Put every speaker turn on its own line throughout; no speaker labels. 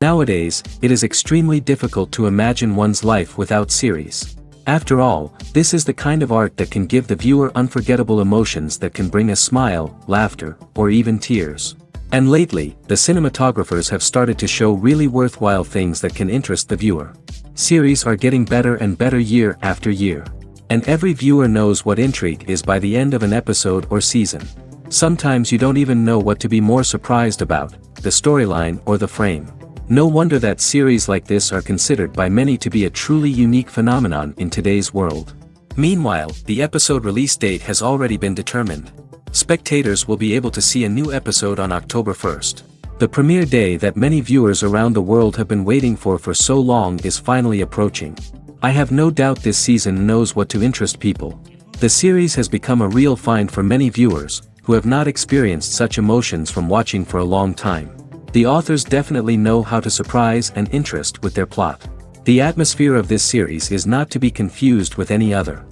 Nowadays, it is extremely difficult to imagine one's life without series. After all, this is the kind of art that can give the viewer unforgettable emotions that can bring a smile, laughter, or even tears. And lately, the cinematographers have started to show really worthwhile things that can interest the viewer. Series are getting better and better year after year. And every viewer knows what intrigue is by the end of an episode or season. Sometimes you don't even know what to be more surprised about, the storyline or the frame. No wonder that series like this are considered by many to be a truly unique phenomenon in today's world. Meanwhile, the episode release date has already been determined. Spectators will be able to see a new episode on October 1st. The premiere day that many viewers around the world have been waiting for so long is finally approaching. I have no doubt this season knows what to interest people. The series has become a real find for many viewers, who have not experienced such emotions from watching for a long time. The authors definitely know how to surprise and interest with their plot. The atmosphere of this series is not to be confused with any other.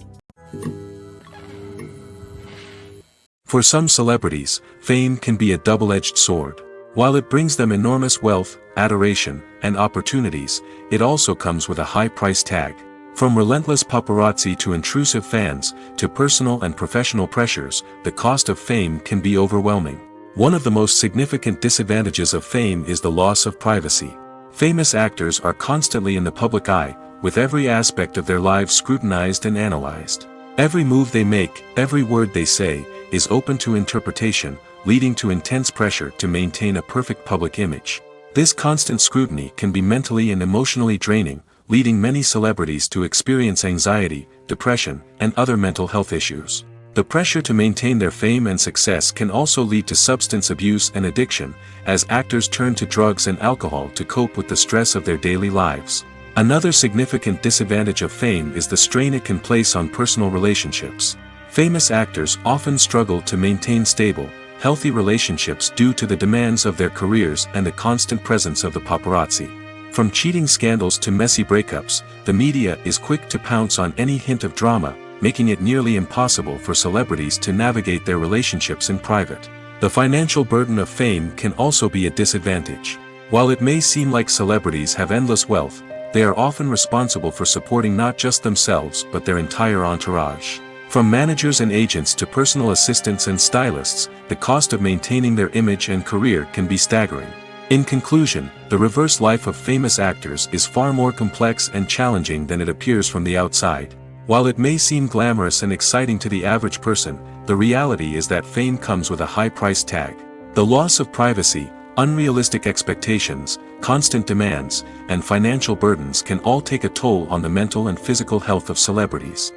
For some celebrities, fame can be a double-edged sword. While it brings them enormous wealth, adoration, and opportunities, it also comes with a high price tag. From relentless paparazzi to intrusive fans, to personal and professional pressures, the cost of fame can be overwhelming. One of the most significant disadvantages of fame is the loss of privacy. Famous actors are constantly in the public eye, with every aspect of their lives scrutinized and analyzed. Every move they make, every word they say, is open to interpretation, leading to intense pressure to maintain a perfect public image. This constant scrutiny can be mentally and emotionally draining, leading many celebrities to experience anxiety, depression, and other mental health issues. The pressure to maintain their fame and success can also lead to substance abuse and addiction, as actors turn to drugs and alcohol to cope with the stress of their daily lives. Another significant disadvantage of fame is the strain it can place on personal relationships. Famous actors often struggle to maintain stable, healthy relationships due to the demands of their careers and the constant presence of the paparazzi. From cheating scandals to messy breakups, the media is quick to pounce on any hint of drama, making it nearly impossible for celebrities to navigate their relationships in private. The financial burden of fame can also be a disadvantage. While it may seem like celebrities have endless wealth, they are often responsible for supporting not just themselves but their entire entourage. From managers and agents to personal assistants and stylists, the cost of maintaining their image and career can be staggering. In conclusion, the reverse life of famous actors is far more complex and challenging than it appears from the outside. While it may seem glamorous and exciting to the average person, the reality is that fame comes with a high price tag. The loss of privacy, unrealistic expectations, constant demands, and financial burdens can all take a toll on the mental and physical health of celebrities.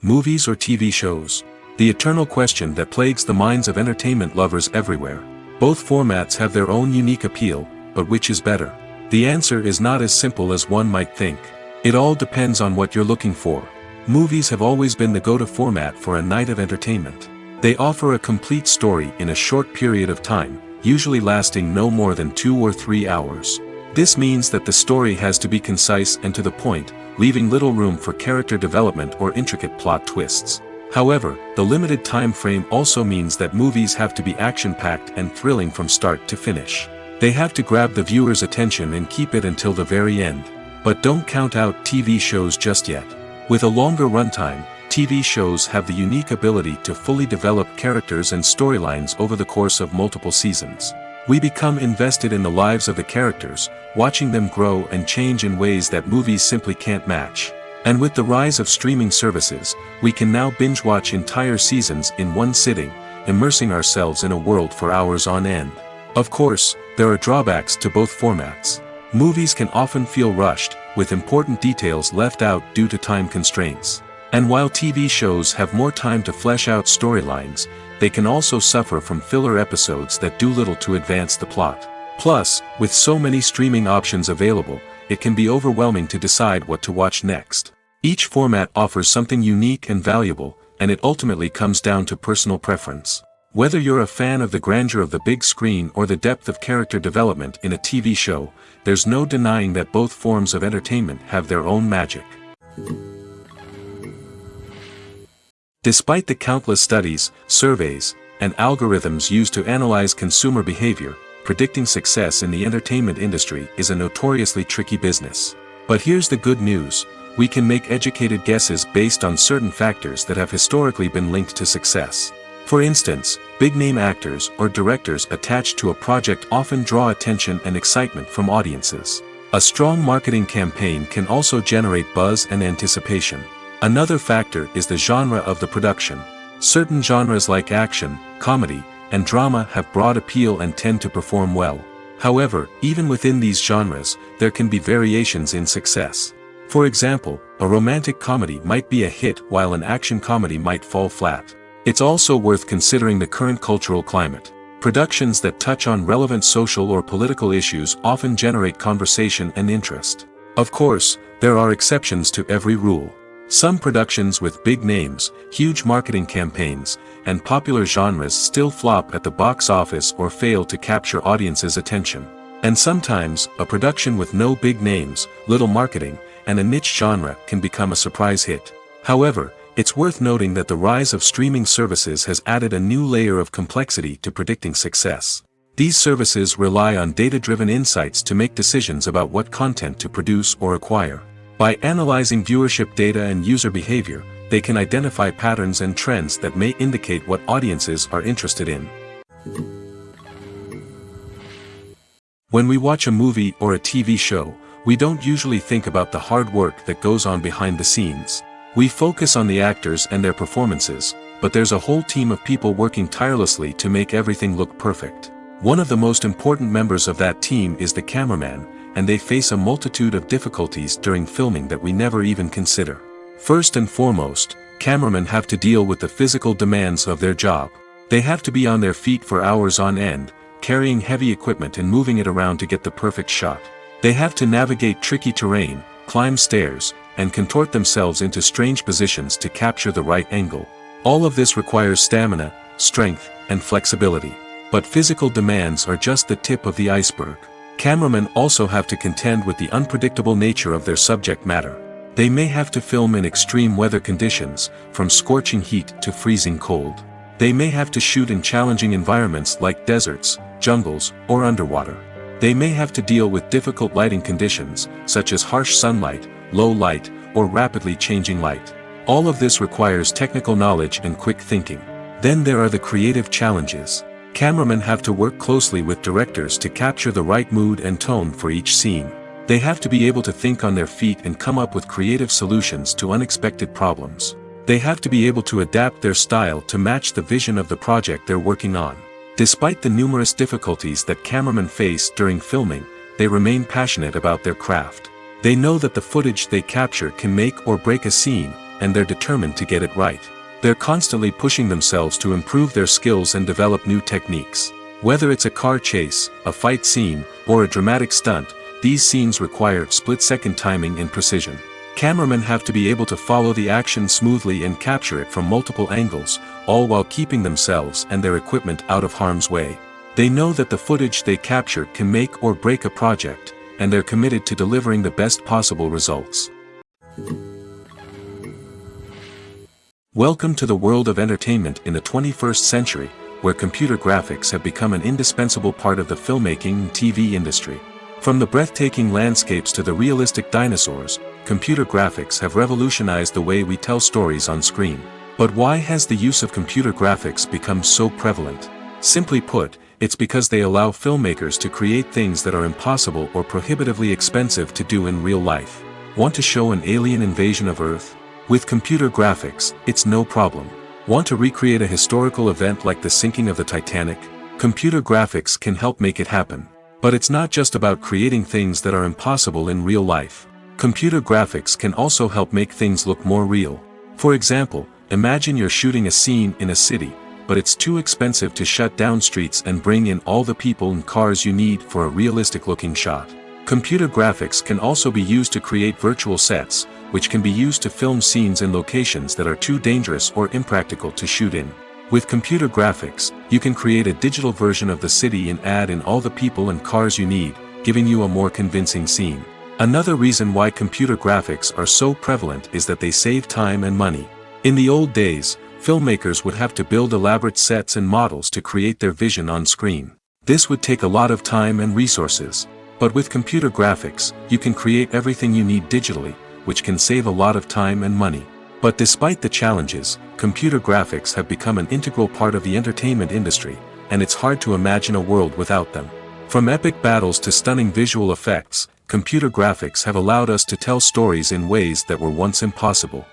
Movies or TV shows? The eternal question that plagues the minds of entertainment lovers everywhere. Both formats have their own unique appeal, but which is better? The answer is not as simple as one might think. It all depends on what you're looking for. Movies have always been the go-to format for a night of entertainment. They offer a complete story in a short period of time, usually lasting no more than 2 or 3 hours. This means that the story has to be concise and to the point, leaving little room for character development or intricate plot twists. However, the limited time frame also means that movies have to be action-packed and thrilling from start to finish. They have to grab the viewer's attention and keep it until the very end. But don't count out TV shows just yet. With a longer runtime, TV shows have the unique ability to fully develop characters and storylines over the course of multiple seasons. We become invested in the lives of the characters, watching them grow and change in ways that movies simply can't match. And with the rise of streaming services, we can now binge-watch entire seasons in one sitting, immersing ourselves in a world for hours on end. Of course, there are drawbacks to both formats. Movies can often feel rushed, with important details left out due to time constraints. And while TV shows have more time to flesh out storylines, they can also suffer from filler episodes that do little to advance the plot. Plus, with so many streaming options available, it can be overwhelming to decide what to watch next. Each format offers something unique and valuable, and it ultimately comes down to personal preference. Whether you're a fan of the grandeur of the big screen or the depth of character development in a TV show, there's no denying that both forms of entertainment have their own magic. Despite the countless studies, surveys, and algorithms used to analyze consumer behavior, predicting success in the entertainment industry is a notoriously tricky business. But here's the good news: we can make educated guesses based on certain factors that have historically been linked to success. For instance, big-name actors or directors attached to a project often draw attention and excitement from audiences. A strong marketing campaign can also generate buzz and anticipation. Another factor is the genre of the production. Certain genres like action, comedy, and drama have broad appeal and tend to perform well. However, even within these genres, there can be variations in success. For example, a romantic comedy might be a hit while an action comedy might fall flat. It's also worth considering the current cultural climate. Productions that touch on relevant social or political issues often generate conversation and interest. Of course, there are exceptions to every rule. Some productions with big names, huge marketing campaigns, and popular genres still flop at the box office or fail to capture audiences' attention. And sometimes, a production with no big names, little marketing, and a niche genre can become a surprise hit. However, it's worth noting that the rise of streaming services has added a new layer of complexity to predicting success. These services rely on data-driven insights to make decisions about what content to produce or acquire. By analyzing viewership data and user behavior, they can identify patterns and trends that may indicate what audiences are interested in. When we watch a movie or a TV show, we don't usually think about the hard work that goes on behind the scenes. We focus on the actors and their performances, but there's a whole team of people working tirelessly to make everything look perfect. One of the most important members of that team is the cameraman, and they face a multitude of difficulties during filming that we never even consider. First and foremost, cameramen have to deal with the physical demands of their job. They have to be on their feet for hours on end, carrying heavy equipment and moving it around to get the perfect shot. They have to navigate tricky terrain, climb stairs, and contort themselves into strange positions to capture the right angle. All of this requires stamina, strength, and flexibility. But physical demands are just the tip of the iceberg. Cameramen also have to contend with the unpredictable nature of their subject matter. They may have to film in extreme weather conditions, from scorching heat to freezing cold. They may have to shoot in challenging environments like deserts, jungles, or underwater. They may have to deal with difficult lighting conditions, such as harsh sunlight, low light, or rapidly changing light. All of this requires technical knowledge and quick thinking. Then there are the creative challenges. Cameramen have to work closely with directors to capture the right mood and tone for each scene. They have to be able to think on their feet and come up with creative solutions to unexpected problems. They have to be able to adapt their style to match the vision of the project they're working on. Despite the numerous difficulties that cameramen face during filming, they remain passionate about their craft. They know that the footage they capture can make or break a scene, and they're determined to get it right. They're constantly pushing themselves to improve their skills and develop new techniques. Whether it's a car chase, a fight scene, or a dramatic stunt, these scenes require split-second timing and precision. Cameramen have to be able to follow the action smoothly and capture it from multiple angles, all while keeping themselves and their equipment out of harm's way. They know that the footage they capture can make or break a project, and they're committed to delivering the best possible results. Welcome to the world of entertainment in the 21st century, where computer graphics have become an indispensable part of the filmmaking and TV industry. From the breathtaking landscapes to the realistic dinosaurs, computer graphics have revolutionized the way we tell stories on screen. But why has the use of computer graphics become so prevalent? Simply put, it's because they allow filmmakers to create things that are impossible or prohibitively expensive to do in real life. Want to show an alien invasion of Earth? With computer graphics, it's no problem. Want to recreate a historical event like the sinking of the Titanic? Computer graphics can help make it happen. But it's not just about creating things that are impossible in real life. Computer graphics can also help make things look more real. For example, imagine you're shooting a scene in a city, but it's too expensive to shut down streets and bring in all the people and cars you need for a realistic-looking shot. Computer graphics can also be used to create virtual sets, which can be used to film scenes in locations that are too dangerous or impractical to shoot in. With computer graphics, you can create a digital version of the city and add in all the people and cars you need, giving you a more convincing scene. Another reason why computer graphics are so prevalent is that they save time and money. In the old days, filmmakers would have to build elaborate sets and models to create their vision on screen. This would take a lot of time and resources. But with computer graphics, you can create everything you need digitally, which can save a lot of time and money. But despite the challenges, computer graphics have become an integral part of the entertainment industry, and it's hard to imagine a world without them. From epic battles to stunning visual effects, computer graphics have allowed us to tell stories in ways that were once impossible.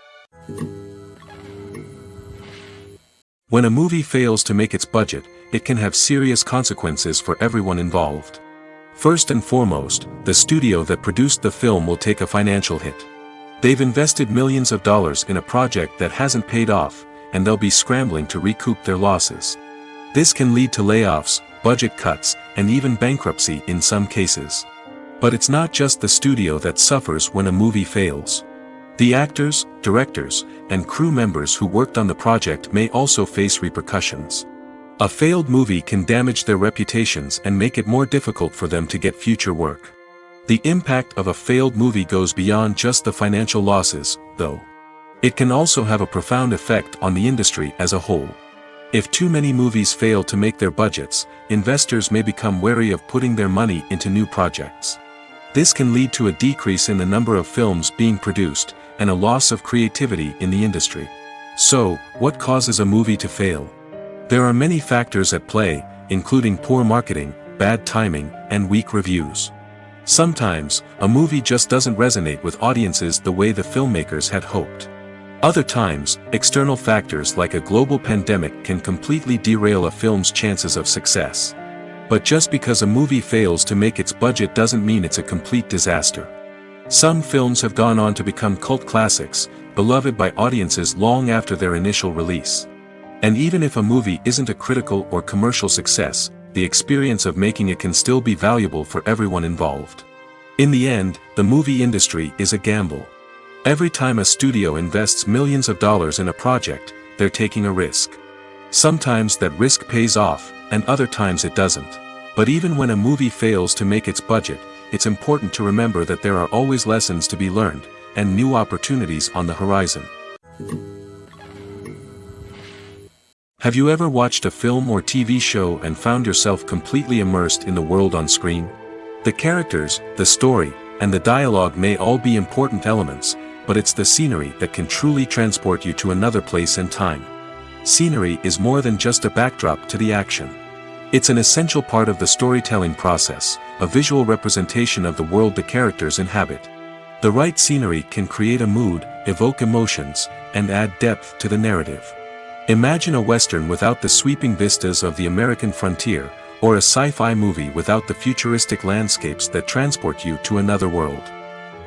When a movie fails to make its budget, it can have serious consequences for everyone involved. First and foremost, the studio that produced the film will take a financial hit. They've invested millions of dollars in a project that hasn't paid off, and they'll be scrambling to recoup their losses. This can lead to layoffs, budget cuts, and even bankruptcy in some cases. But it's not just the studio that suffers when a movie fails. The actors, directors, and crew members who worked on the project may also face repercussions. A failed movie can damage their reputations and make it more difficult for them to get future work. The impact of a failed movie goes beyond just the financial losses, though. It can also have a profound effect on the industry as a whole. If too many movies fail to make their budgets, investors may become wary of putting their money into new projects. This can lead to a decrease in the number of films being produced, and a loss of creativity in the industry. So, what causes a movie to fail? There are many factors at play, including poor marketing, bad timing, and weak reviews. Sometimes, a movie just doesn't resonate with audiences the way the filmmakers had hoped. Other times, external factors like a global pandemic can completely derail a film's chances of success. But just because a movie fails to make its budget doesn't mean it's a complete disaster. Some films have gone on to become cult classics, beloved by audiences long after their initial release. And even if a movie isn't a critical or commercial success, the experience of making it can still be valuable for everyone involved. In the end, the movie industry is a gamble. Every time a studio invests millions of dollars in a project, they're taking a risk. Sometimes that risk pays off, and other times it doesn't. But even when a movie fails to make its budget, it's important to remember that there are always lessons to be learned, and new opportunities on the horizon. Have you ever watched a film or TV show and found yourself completely immersed in the world on screen? The characters, the story, and the dialogue may all be important elements, but it's the scenery that can truly transport you to another place and time. Scenery is more than just a backdrop to the action. It's an essential part of the storytelling process, a visual representation of the world the characters inhabit. The right scenery can create a mood, evoke emotions, and add depth to the narrative. Imagine a Western without the sweeping vistas of the American frontier, or a sci-fi movie without the futuristic landscapes that transport you to another world.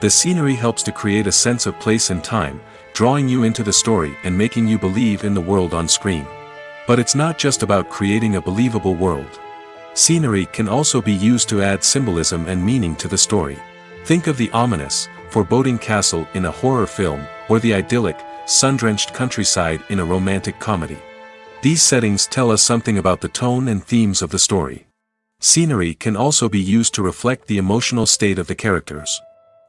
The scenery helps to create a sense of place and time, drawing you into the story and making you believe in the world on screen. But it's not just about creating a believable world. Scenery can also be used to add symbolism and meaning to the story. Think of the ominous, foreboding castle in a horror film, or the idyllic, sun-drenched countryside in a romantic comedy. These settings tell us something about the tone and themes of the story. Scenery can also be used to reflect the emotional state of the characters.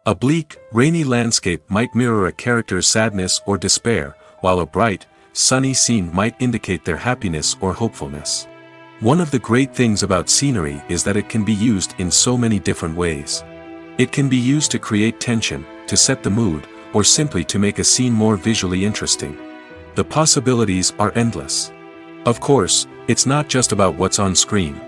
A bleak, rainy landscape might mirror a character's sadness or despair, while a bright, sunny scene might indicate their happiness or hopefulness. One of the great things about scenery is that it can be used in so many different ways. It can be used to create tension, to set the mood, or simply to make a scene more visually interesting. The possibilities are endless. Of course, it's not just about what's on screen.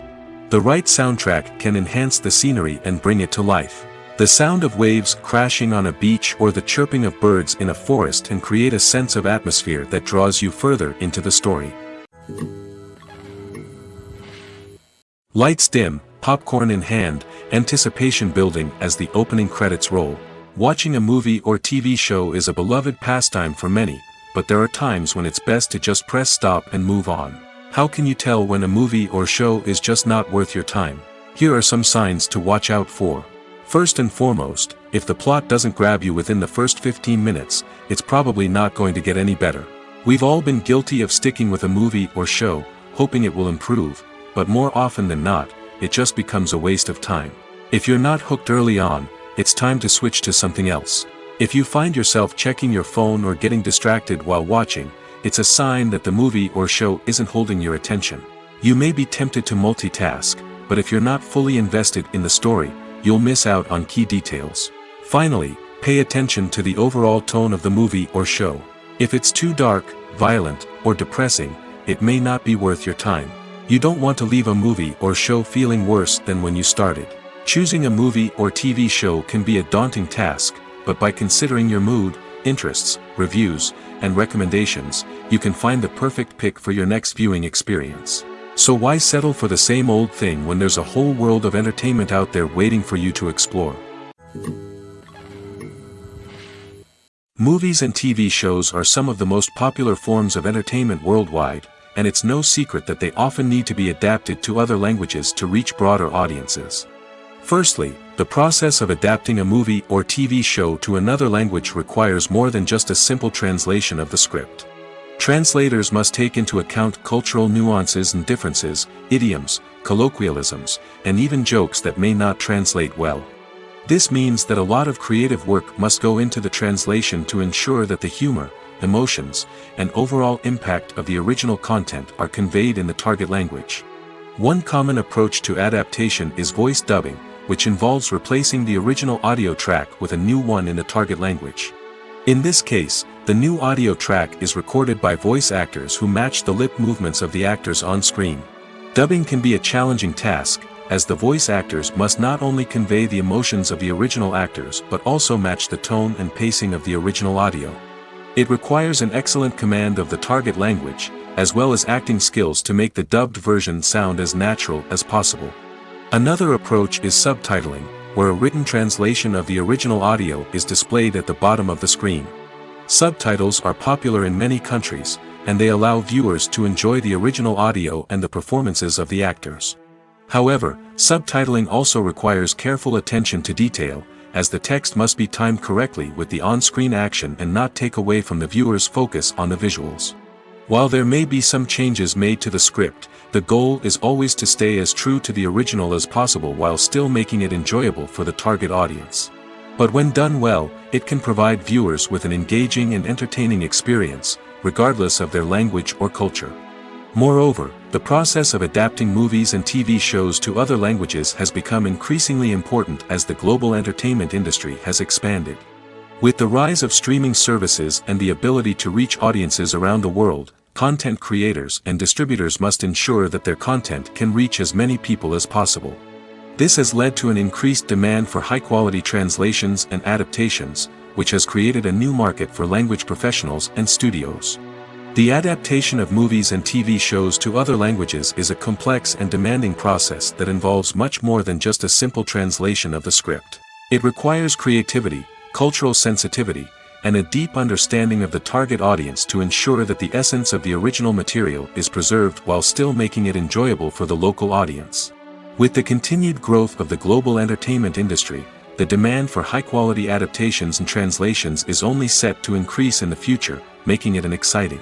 The right soundtrack can enhance the scenery and bring it to life. The sound of waves crashing on a beach or the chirping of birds in a forest can create a sense of atmosphere that draws you further into the story. Lights dim, popcorn in hand, anticipation building as the opening credits roll. Watching a movie or TV show is a beloved pastime for many, but there are times when it's best to just press stop and move on. How can you tell when a movie or show is just not worth your time? Here are some signs to watch out for. First and foremost, if the plot doesn't grab you within the first 15 minutes, it's probably not going to get any better. We've all been guilty of sticking with a movie or show, hoping it will improve, but more often than not, it just becomes a waste of time. If you're not hooked early on, it's time to switch to something else. If you find yourself checking your phone or getting distracted while watching, it's a sign that the movie or show isn't holding your attention. You may be tempted to multitask, but if you're not fully invested in the story, you'll miss out on key details. Finally, pay attention to the overall tone of the movie or show. If it's too dark, violent, or depressing, it may not be worth your time. You don't want to leave a movie or show feeling worse than when you started. Choosing a movie or TV show can be a daunting task, but by considering your mood, interests, reviews, and recommendations, you can find the perfect pick for your next viewing experience. So why settle for the same old thing when there's a whole world of entertainment out there waiting for you to explore? Movies and TV shows are some of the most popular forms of entertainment worldwide, and it's no secret that they often need to be adapted to other languages to reach broader audiences. Firstly, the process of adapting a movie or TV show to another language requires more than just a simple translation of the script. Translators must take into account cultural nuances and differences, idioms, colloquialisms, and even jokes that may not translate well. This means that a lot of creative work must go into the translation to ensure that the humor, emotions, and overall impact of the original content are conveyed in the target language. One common approach to adaptation is voice dubbing, which involves replacing the original audio track with a new one in the target language. In this case, the new audio track is recorded by voice actors who match the lip movements of the actors on screen. Dubbing can be a challenging task, as the voice actors must not only convey the emotions of the original actors but also match the tone and pacing of the original audio. It requires an excellent command of the target language, as well as acting skills to make the dubbed version sound as natural as possible. Another approach is subtitling, where a written translation of the original audio is displayed at the bottom of the screen. Subtitles are popular in many countries, and they allow viewers to enjoy the original audio and the performances of the actors. However, subtitling also requires careful attention to detail, as the text must be timed correctly with the on-screen action and not take away from the viewer's focus on the visuals. While there may be some changes made to the script, the goal is always to stay as true to the original as possible while still making it enjoyable for the target audience. But when done well, it can provide viewers with an engaging and entertaining experience, regardless of their language or culture. Moreover, the process of adapting movies and TV shows to other languages has become increasingly important as the global entertainment industry has expanded. With the rise of streaming services and the ability to reach audiences around the world, content creators and distributors must ensure that their content can reach as many people as possible. This has led to an increased demand for high-quality translations and adaptations, which has created a new market for language professionals and studios. The adaptation of movies and TV shows to other languages is a complex and demanding process that involves much more than just a simple translation of the script. It requires creativity, cultural sensitivity, and a deep understanding of the target audience to ensure that the essence of the original material is preserved while still making it enjoyable for the local audience. With the continued growth of the global entertainment industry, the demand for high-quality adaptations and translations is only set to increase in the future, making it exciting.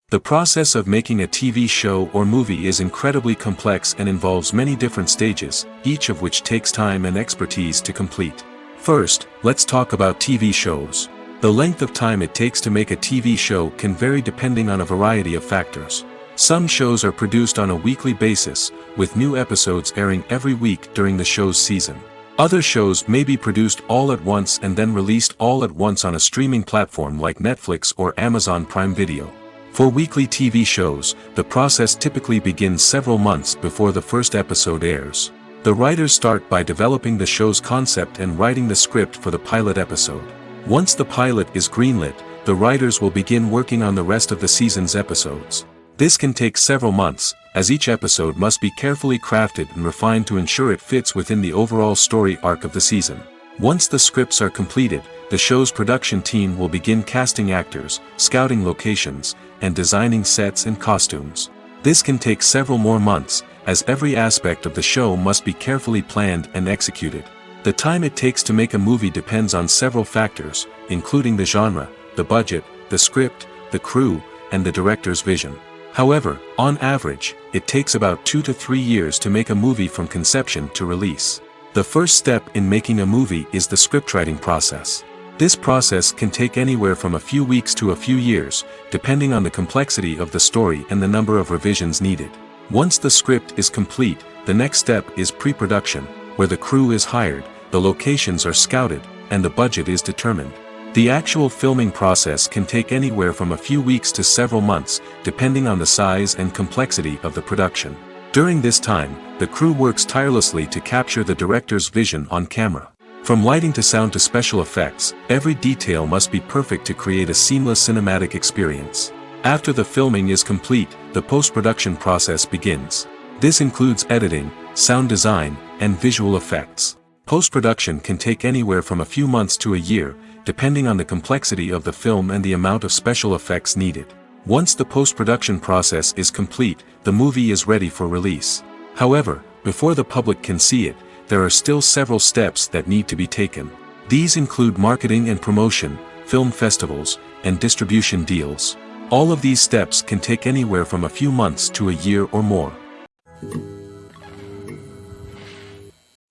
The process of making a TV show or movie is incredibly complex and involves many different stages, each of which takes time and expertise to complete. First, let's talk about TV shows. The length of time it takes to make a TV show can vary depending on a variety of factors. Some shows are produced on a weekly basis, with new episodes airing every week during the show's season. Other shows may be produced all at once and then released all at once on a streaming platform like Netflix or Amazon Prime Video. For weekly TV shows, the process typically begins several months before the first episode airs. The writers start by developing the show's concept and writing the script for the pilot episode. Once the pilot is greenlit, the writers will begin working on the rest of the season's episodes. This can take several months, as each episode must be carefully crafted and refined to ensure it fits within the overall story arc of the season. Once the scripts are completed, the show's production team will begin casting actors, scouting locations, and designing sets and costumes. This can take several more months, as every aspect of the show must be carefully planned and executed. The time it takes to make a movie depends on several factors, including the genre, the budget, the script, the crew, and the director's vision. However, on average, it takes about 2 to 3 years to make a movie from conception to release. The first step in making a movie is the scriptwriting process. This process can take anywhere from a few weeks to a few years, depending on the complexity of the story and the number of revisions needed. Once the script is complete, the next step is pre-production, where the crew is hired, the locations are scouted, and the budget is determined. The actual filming process can take anywhere from a few weeks to several months, depending on the size and complexity of the production. During this time, the crew works tirelessly to capture the director's vision on camera. From lighting to sound to special effects, every detail must be perfect to create a seamless cinematic experience. After the filming is complete, the post-production process begins. This includes editing, sound design, and visual effects. Post-production can take anywhere from a few months to a year, depending on the complexity of the film and the amount of special effects needed. Once the post-production process is complete, the movie is ready for release. However, before the public can see it, there are still several steps that need to be taken. These include marketing and promotion, film festivals, and distribution deals. All of these steps can take anywhere from a few months to a year or more.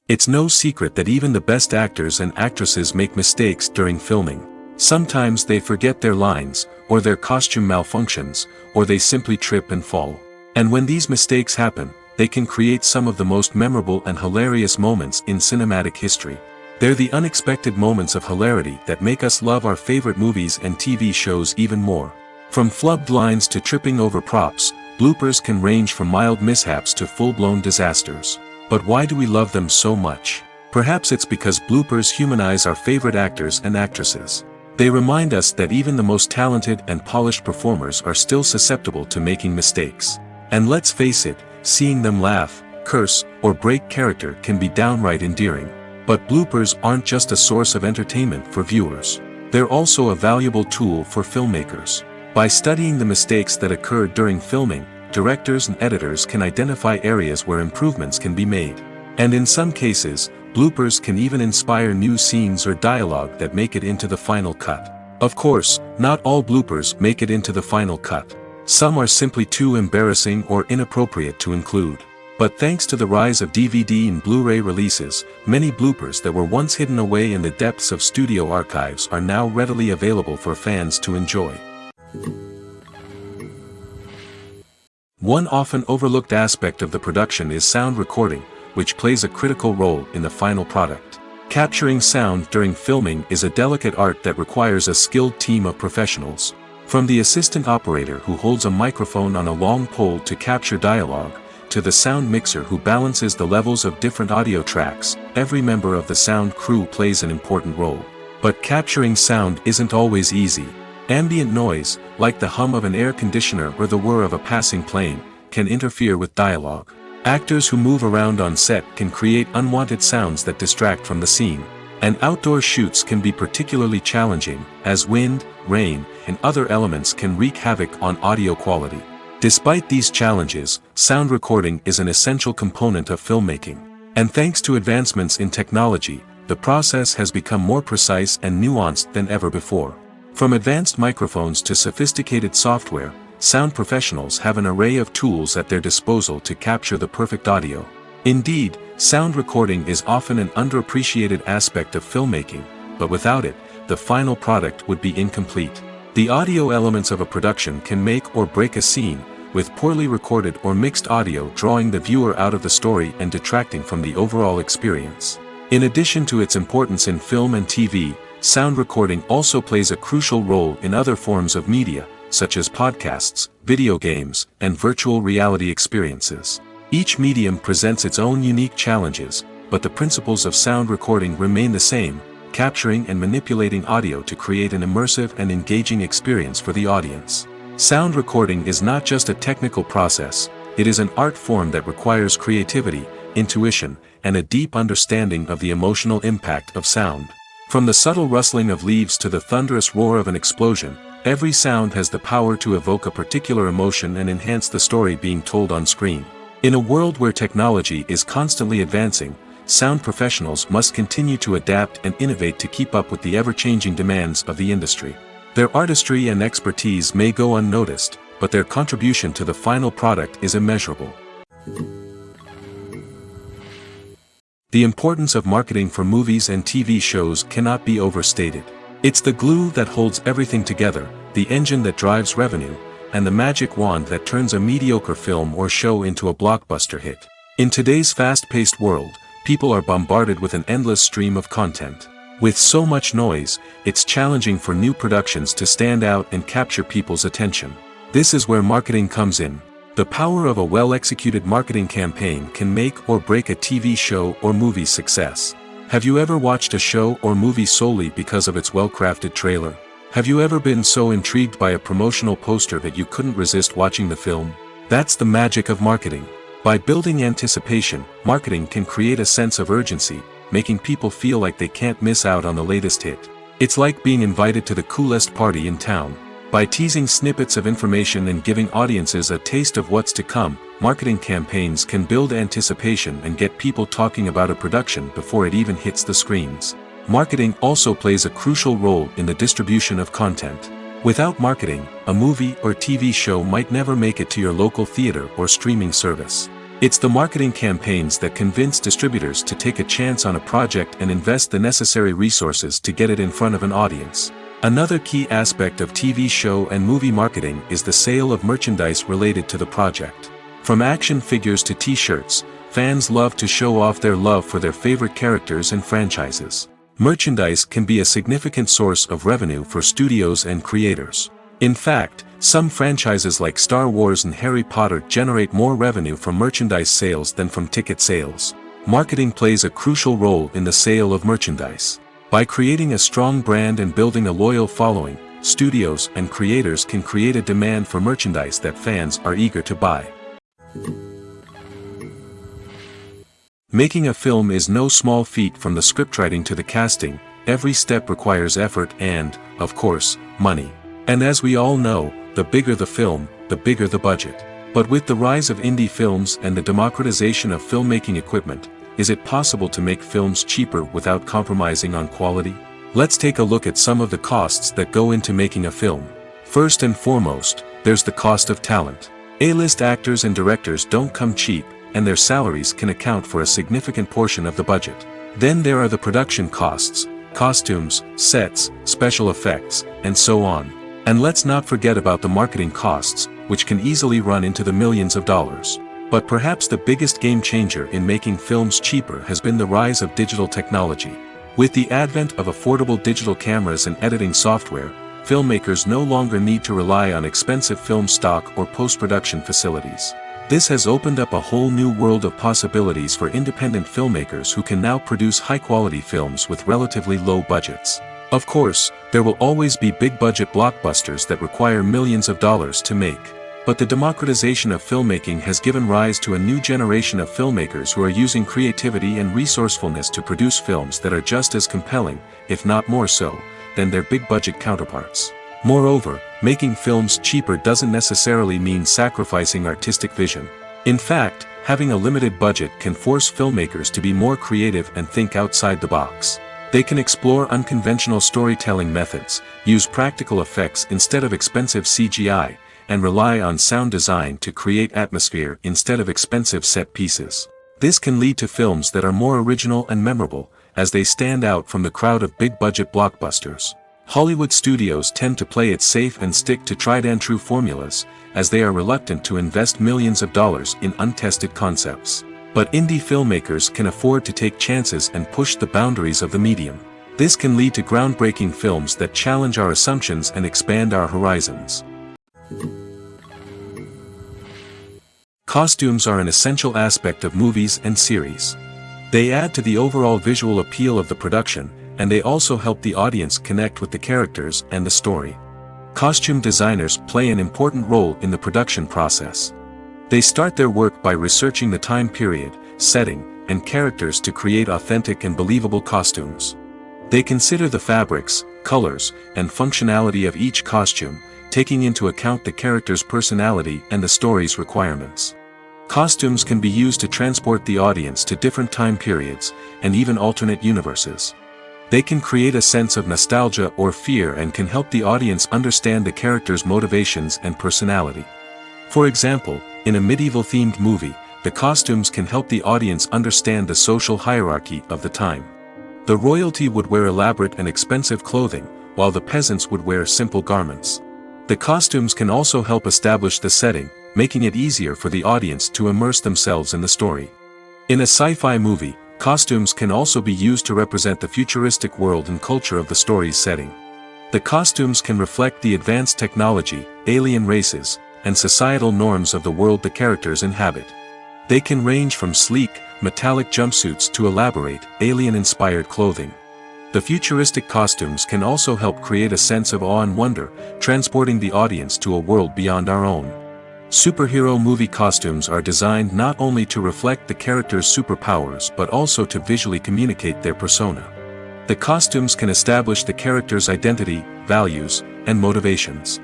It's no secret that even the best actors and actresses make mistakes during filming. Sometimes they forget their lines, or their costume malfunctions, or they simply trip and fall. And when these mistakes happen, they can create some of the most memorable and hilarious moments in cinematic history. They're the unexpected moments of hilarity that make us love our favorite movies and TV shows even more. From flubbed lines to tripping over props, bloopers can range from mild mishaps to full-blown disasters. But why do we love them so much? Perhaps it's because bloopers humanize our favorite actors and actresses. They remind us that even the most talented and polished performers are still susceptible to making mistakes. And let's face it, seeing them laugh, curse, or break character can be downright endearing. But bloopers aren't just a source of entertainment for viewers. They're also a valuable tool for filmmakers. By studying the mistakes that occurred during filming, directors and editors can identify areas where improvements can be made. And in some cases, bloopers can even inspire new scenes or dialogue that make it into the final cut. Of course, not all bloopers make it into the final cut. Some are simply too embarrassing or inappropriate to include. But thanks to the rise of DVD and Blu-ray releases, many bloopers that were once hidden away in the depths of studio archives are now readily available for fans to enjoy. One often overlooked aspect of the production is sound recording, which plays a critical role in the final product. Capturing sound during filming is a delicate art that requires a skilled team of professionals. From the assistant operator who holds a microphone on a long pole to capture dialogue, to the sound mixer who balances the levels of different audio tracks, every member of the sound crew plays an important role. But capturing sound isn't always easy. Ambient noise, like the hum of an air conditioner or the whir of a passing plane, can interfere with dialogue. Actors who move around on set can create unwanted sounds that distract from the scene. And outdoor shoots can be particularly challenging, as wind, rain, and other elements can wreak havoc on audio quality. Despite these challenges, sound recording is an essential component of filmmaking. And thanks to advancements in technology, the process has become more precise and nuanced than ever before. From advanced microphones to sophisticated software, sound professionals have an array of tools at their disposal to capture the perfect audio. Indeed, sound recording is often an underappreciated aspect of filmmaking, but without it, the final product would be incomplete. The audio elements of a production can make or break a scene, with poorly recorded or mixed audio drawing the viewer out of the story and detracting from the overall experience. In addition to its importance in film and TV, sound recording also plays a crucial role in other forms of media, such as podcasts, video games, and virtual reality experiences. Each medium presents its own unique challenges, but the principles of sound recording remain the same, capturing and manipulating audio to create an immersive and engaging experience for the audience. Sound recording is not just a technical process, it is an art form that requires creativity, intuition, and a deep understanding of the emotional impact of sound. From the subtle rustling of leaves to the thunderous roar of an explosion, every sound has the power to evoke a particular emotion and enhance the story being told on screen. In a world where technology is constantly advancing, sound professionals must continue to adapt and innovate to keep up with the ever-changing demands of the industry. Their artistry and expertise may go unnoticed, but their contribution to the final product is immeasurable. The importance of marketing for movies and TV shows cannot be overstated. It's the glue that holds everything together, the engine that drives revenue, and the magic wand that turns a mediocre film or show into a blockbuster hit. In today's fast-paced world, people are bombarded with an endless stream of content. With so much noise, it's challenging for new productions to stand out and capture people's attention. This is where marketing comes in. The power of a well-executed marketing campaign can make or break a TV show or movie's success. Have you ever watched a show or movie solely because of its well-crafted trailer? Have you ever been so intrigued by a promotional poster that you couldn't resist watching the film? That's the magic of marketing. By building anticipation, marketing can create a sense of urgency, making people feel like they can't miss out on the latest hit. It's like being invited to the coolest party in town. By teasing snippets of information and giving audiences a taste of what's to come, marketing campaigns can build anticipation and get people talking about a production before it even hits the screens. Marketing also plays a crucial role in the distribution of content. Without marketing, a movie or TV show might never make it to your local theater or streaming service. It's the marketing campaigns that convince distributors to take a chance on a project and invest the necessary resources to get it in front of an audience. Another key aspect of TV show and movie marketing is the sale of merchandise related to the project. From action figures to t-shirts, fans love to show off their love for their favorite characters and franchises. Merchandise can be a significant source of revenue for studios and creators. In fact, some franchises like Star Wars and Harry Potter generate more revenue from merchandise sales than from ticket sales. Marketing plays a crucial role in the sale of merchandise. By creating a strong brand and building a loyal following, studios and creators can create a demand for merchandise that fans are eager to buy. Making a film is no small feat. From the scriptwriting to the casting, every step requires effort and, of course, money. And as we all know, the bigger the film, the bigger the budget. But with the rise of indie films and the democratization of filmmaking equipment, is it possible to make films cheaper without compromising on quality? Let's take a look at some of the costs that go into making a film. First and foremost, there's the cost of talent. A-list actors and directors don't come cheap, and their salaries can account for a significant portion of the budget. Then there are the production costs, costumes, sets, special effects, and so on. And let's not forget about the marketing costs, which can easily run into the millions of dollars. But perhaps the biggest game changer in making films cheaper has been the rise of digital technology. With the advent of affordable digital cameras and editing software, filmmakers no longer need to rely on expensive film stock or post-production facilities. This has opened up a whole new world of possibilities for independent filmmakers who can now produce high-quality films with relatively low budgets. Of course, there will always be big-budget blockbusters that require millions of dollars to make. But the democratization of filmmaking has given rise to a new generation of filmmakers who are using creativity and resourcefulness to produce films that are just as compelling, if not more so, than their big-budget counterparts. Moreover, making films cheaper doesn't necessarily mean sacrificing artistic vision. In fact, having a limited budget can force filmmakers to be more creative and think outside the box. They can explore unconventional storytelling methods, use practical effects instead of expensive CGI, and rely on sound design to create atmosphere instead of expensive set pieces. This can lead to films that are more original and memorable, as they stand out from the crowd of big-budget blockbusters. Hollywood studios tend to play it safe and stick to tried-and-true formulas, as they are reluctant to invest millions of dollars in untested concepts. But indie filmmakers can afford to take chances and push the boundaries of the medium. This can lead to groundbreaking films that challenge our assumptions and expand our horizons. Costumes are an essential aspect of movies and series. They add to the overall visual appeal of the production, and they also help the audience connect with the characters and the story. Costume designers play an important role in the production process. They start their work by researching the time period, setting, and characters to create authentic and believable costumes. They consider the fabrics, colors, and functionality of each costume, taking into account the character's personality and the story's requirements. Costumes can be used to transport the audience to different time periods, and even alternate universes. They can create a sense of nostalgia or fear and can help the audience understand the character's motivations and personality. For example, in a medieval-themed movie, the costumes can help the audience understand the social hierarchy of the time. The royalty would wear elaborate and expensive clothing, while the peasants would wear simple garments. The costumes can also help establish the setting, making it easier for the audience to immerse themselves in the story. In a sci-fi movie, costumes can also be used to represent the futuristic world and culture of the story's setting. The costumes can reflect the advanced technology, alien races, and societal norms of the world the characters inhabit. They can range from sleek, metallic jumpsuits to elaborate, alien-inspired clothing. The futuristic costumes can also help create a sense of awe and wonder, transporting the audience to a world beyond our own. Superhero movie costumes are designed not only to reflect the character's superpowers but also to visually communicate their persona. The costumes can establish the character's identity, values, and motivations.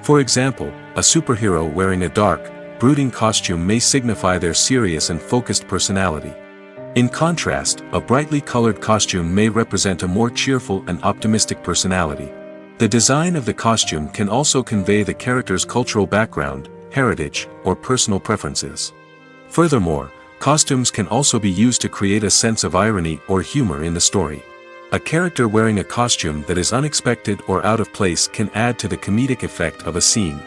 For example, a superhero wearing a dark, brooding costume may signify their serious and focused personality. In contrast, a brightly colored costume may represent a more cheerful and optimistic personality. The design of the costume can also convey the character's cultural background, heritage, or personal preferences. Furthermore, costumes can also be used to create a sense of irony or humor in the story. A character wearing a costume that is unexpected or out of place can add to the comedic effect of a scene.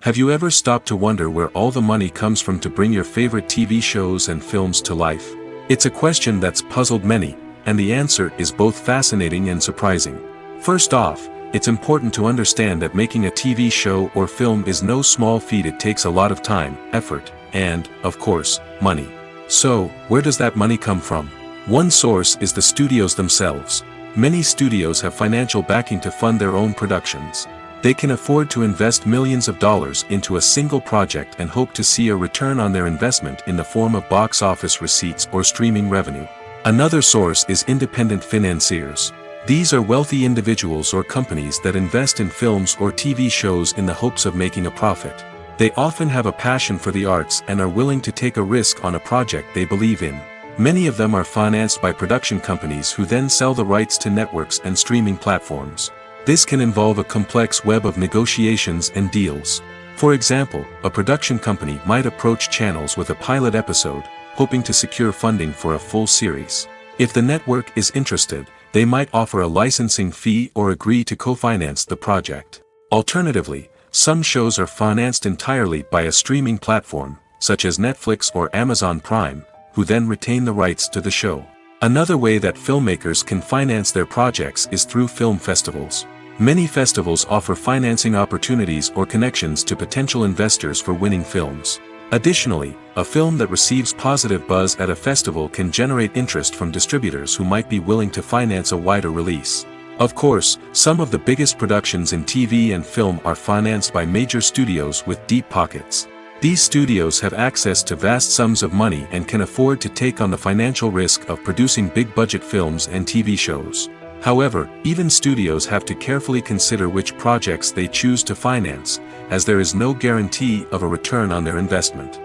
Have you ever stopped to wonder where all the money comes from to bring your favorite TV shows and films to life? It's a question that's puzzled many, and the answer is both fascinating and surprising. First off, it's important to understand that making a TV show or film is no small feat. It takes a lot of time, effort, and, of course, money. So, where does that money come from? One source is the studios themselves. Many studios have financial backing to fund their own productions. They can afford to invest millions of dollars into a single project and hope to see a return on their investment in the form of box office receipts or streaming revenue. Another source is independent financiers. These are wealthy individuals or companies that invest in films or TV shows in the hopes of making a profit. They often have a passion for the arts and are willing to take a risk on a project they believe in. Many of them are financed by production companies who then sell the rights to networks and streaming platforms. This can involve a complex web of negotiations and deals. For example, a production company might approach channels with a pilot episode, hoping to secure funding for a full series. If the network is interested, they might offer a licensing fee or agree to co-finance the project. Alternatively, some shows are financed entirely by a streaming platform, such as Netflix or Amazon Prime, who then retain the rights to the show. Another way that filmmakers can finance their projects is through film festivals. Many festivals offer financing opportunities or connections to potential investors for winning films. Additionally, a film that receives positive buzz at a festival can generate interest from distributors who might be willing to finance a wider release. Of course, some of the biggest productions in TV and film are financed by major studios with deep pockets. These studios have access to vast sums of money and can afford to take on the financial risk of producing big-budget films and TV shows. However, even studios have to carefully consider which projects they choose to finance, as there is no guarantee of a return on their investment.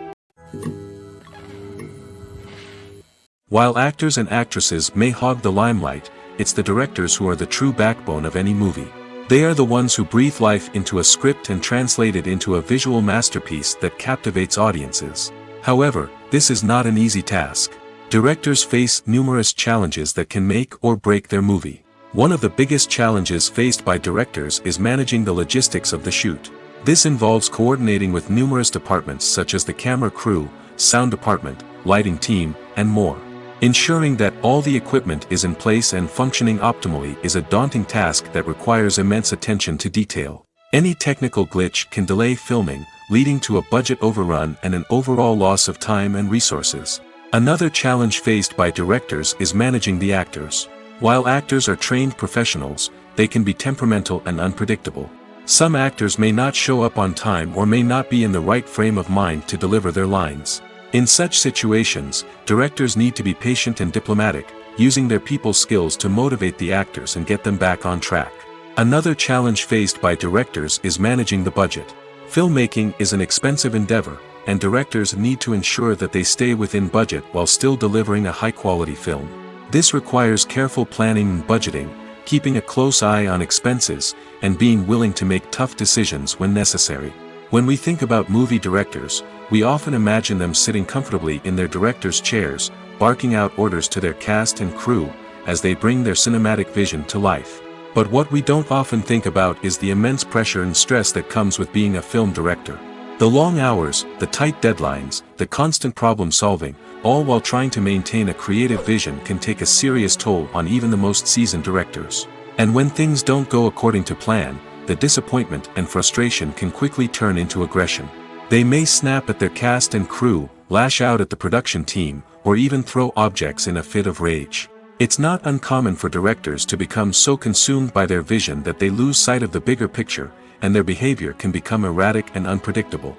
While actors and actresses may hog the limelight, it's the directors who are the true backbone of any movie. They are the ones who breathe life into a script and translate it into a visual masterpiece that captivates audiences. However, this is not an easy task. Directors face numerous challenges that can make or break their movie. One of the biggest challenges faced by directors is managing the logistics of the shoot. This involves coordinating with numerous departments such as the camera crew, sound department, lighting team, and more. Ensuring that all the equipment is in place and functioning optimally is a daunting task that requires immense attention to detail. Any technical glitch can delay filming, leading to a budget overrun and an overall loss of time and resources. Another challenge faced by directors is managing the actors. While actors are trained professionals, they can be temperamental and unpredictable. Some actors may not show up on time or may not be in the right frame of mind to deliver their lines. In such situations, directors need to be patient and diplomatic, using their people skills to motivate the actors and get them back on track. Another challenge faced by directors is managing the budget. Filmmaking is an expensive endeavor, and directors need to ensure that they stay within budget while still delivering a high-quality film. This requires careful planning and budgeting, keeping a close eye on expenses, and being willing to make tough decisions when necessary. When we think about movie directors, we often imagine them sitting comfortably in their director's chairs, barking out orders to their cast and crew, as they bring their cinematic vision to life. But what we don't often think about is the immense pressure and stress that comes with being a film director. The long hours, the tight deadlines, the constant problem solving, all while trying to maintain a creative vision can take a serious toll on even the most seasoned directors. And when things don't go according to plan, the disappointment and frustration can quickly turn into aggression. They may snap at their cast and crew, lash out at the production team, or even throw objects in a fit of rage. It's not uncommon for directors to become so consumed by their vision that they lose sight of the bigger picture, and their behavior can become erratic and unpredictable.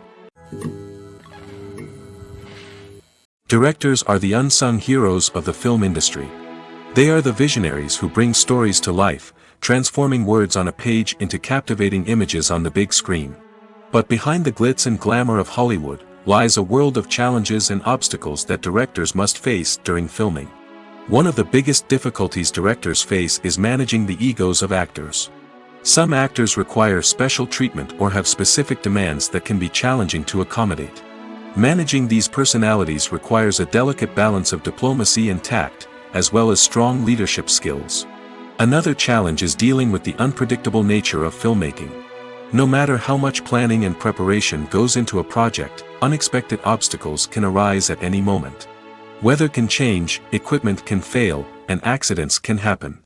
Directors are the unsung heroes of the film industry. They are the visionaries who bring stories to life, transforming words on a page into captivating images on the big screen. But behind the glitz and glamour of Hollywood, lies a world of challenges and obstacles that directors must face during filming. One of the biggest difficulties directors face is managing the egos of actors. Some actors require special treatment or have specific demands that can be challenging to accommodate. Managing these personalities requires a delicate balance of diplomacy and tact, as well as strong leadership skills. Another challenge is dealing with the unpredictable nature of filmmaking. No matter how much planning and preparation goes into a project, unexpected obstacles can arise at any moment. Weather can change, equipment can fail, and accidents can happen.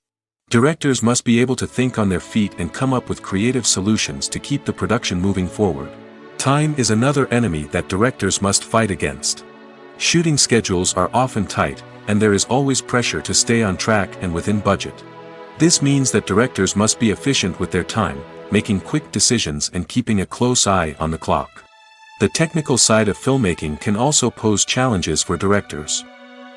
Directors must be able to think on their feet and come up with creative solutions to keep the production moving forward. Time is another enemy that directors must fight against. Shooting schedules are often tight, and there is always pressure to stay on track and within budget. This means that directors must be efficient with their time, making quick decisions and keeping a close eye on the clock. The technical side of filmmaking can also pose challenges for directors.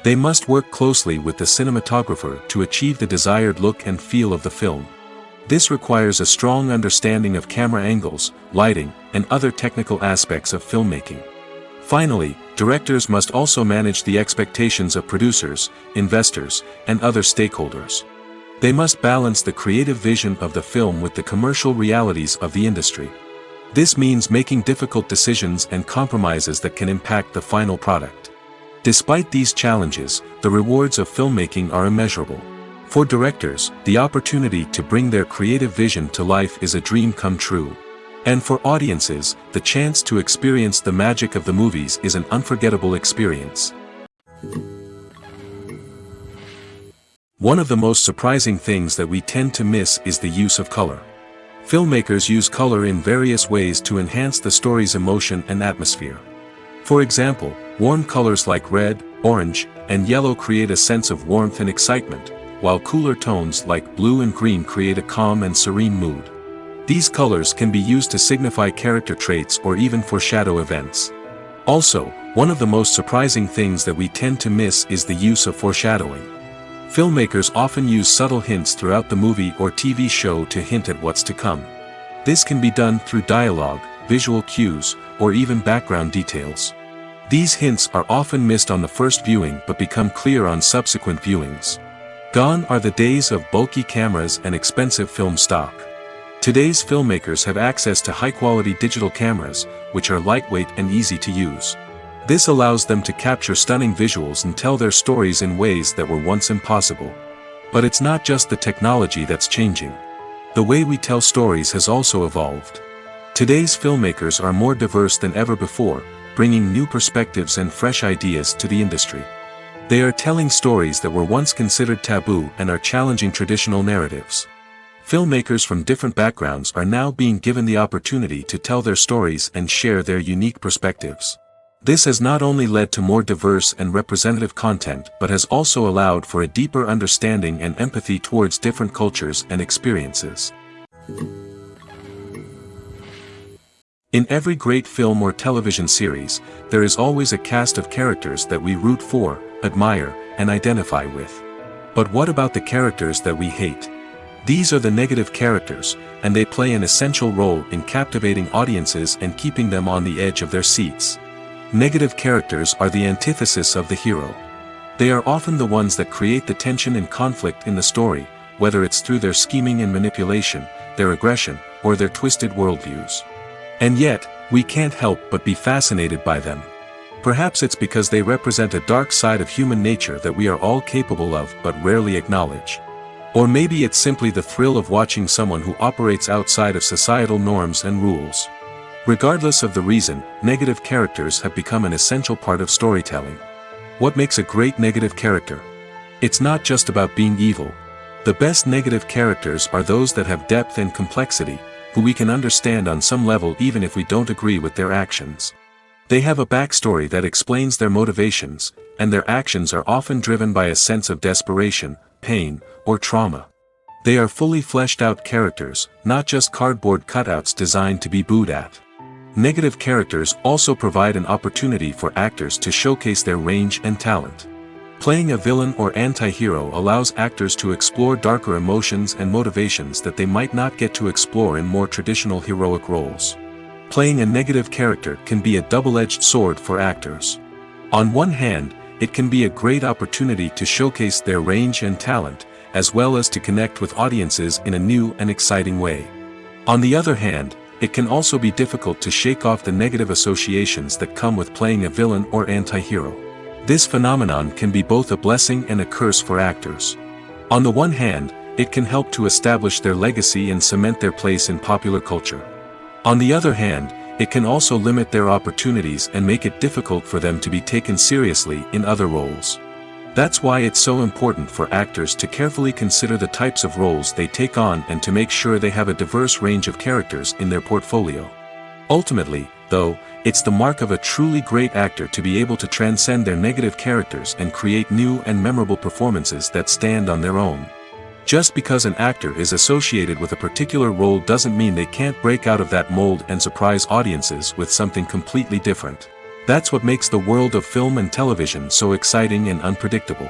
They must work closely with the cinematographer to achieve the desired look and feel of the film. This requires a strong understanding of camera angles, lighting, and other technical aspects of filmmaking. Finally, directors must also manage the expectations of producers, investors, and other stakeholders. They must balance the creative vision of the film with the commercial realities of the industry. This means making difficult decisions and compromises that can impact the final product. Despite these challenges, the rewards of filmmaking are immeasurable. For directors, the opportunity to bring their creative vision to life is a dream come true. And for audiences, the chance to experience the magic of the movies is an unforgettable experience. One of the most surprising things that we tend to miss is the use of color. Filmmakers use color in various ways to enhance the story's emotion and atmosphere. For example, warm colors like red, orange, and yellow create a sense of warmth and excitement, while cooler tones like blue and green create a calm and serene mood. These colors can be used to signify character traits or even foreshadow events. Also, one of the most surprising things that we tend to miss is the use of foreshadowing. Filmmakers often use subtle hints throughout the movie or TV show to hint at what's to come. This can be done through dialogue, visual cues, or even background details. These hints are often missed on the first viewing but become clear on subsequent viewings. Gone are the days of bulky cameras and expensive film stock. Today's filmmakers have access to high-quality digital cameras, which are lightweight and easy to use. This allows them to capture stunning visuals and tell their stories in ways that were once impossible. But it's not just the technology that's changing. The way we tell stories has also evolved. Today's filmmakers are more diverse than ever before, bringing new perspectives and fresh ideas to the industry. They are telling stories that were once considered taboo and are challenging traditional narratives. Filmmakers from different backgrounds are now being given the opportunity to tell their stories and share their unique perspectives. This has not only led to more diverse and representative content but has also allowed for a deeper understanding and empathy towards different cultures and experiences. In every great film or television series, there is always a cast of characters that we root for, admire, and identify with. But what about the characters that we hate? These are the negative characters, and they play an essential role in captivating audiences and keeping them on the edge of their seats. Negative characters are the antithesis of the hero. They are often the ones that create the tension and conflict in the story, whether it's through their scheming and manipulation, their aggression, or their twisted worldviews. And yet, we can't help but be fascinated by them. Perhaps it's because they represent a dark side of human nature that we are all capable of but rarely acknowledge. Or maybe it's simply the thrill of watching someone who operates outside of societal norms and rules. Regardless of the reason, negative characters have become an essential part of storytelling. What makes a great negative character? It's not just about being evil. The best negative characters are those that have depth and complexity, who we can understand on some level even if we don't agree with their actions. They have a backstory that explains their motivations, and their actions are often driven by a sense of desperation, pain, or trauma. They are fully fleshed out characters, not just cardboard cutouts designed to be booed at. Negative characters also provide an opportunity for actors to showcase their range and talent. Playing a villain or anti-hero allows actors to explore darker emotions and motivations that they might not get to explore in more traditional heroic roles. Playing a negative character can be a double-edged sword for actors. On one hand, it can be a great opportunity to showcase their range and talent, as well as to connect with audiences in a new and exciting way. On the other hand, it can also be difficult to shake off the negative associations that come with playing a villain or anti-hero. This phenomenon can be both a blessing and a curse for actors. On the one hand, it can help to establish their legacy and cement their place in popular culture. On the other hand, it can also limit their opportunities and make it difficult for them to be taken seriously in other roles. That's why it's so important for actors to carefully consider the types of roles they take on and to make sure they have a diverse range of characters in their portfolio. Ultimately, though, it's the mark of a truly great actor to be able to transcend their negative characters and create new and memorable performances that stand on their own. Just because an actor is associated with a particular role doesn't mean they can't break out of that mold and surprise audiences with something completely different. That's what makes the world of film and television so exciting and unpredictable.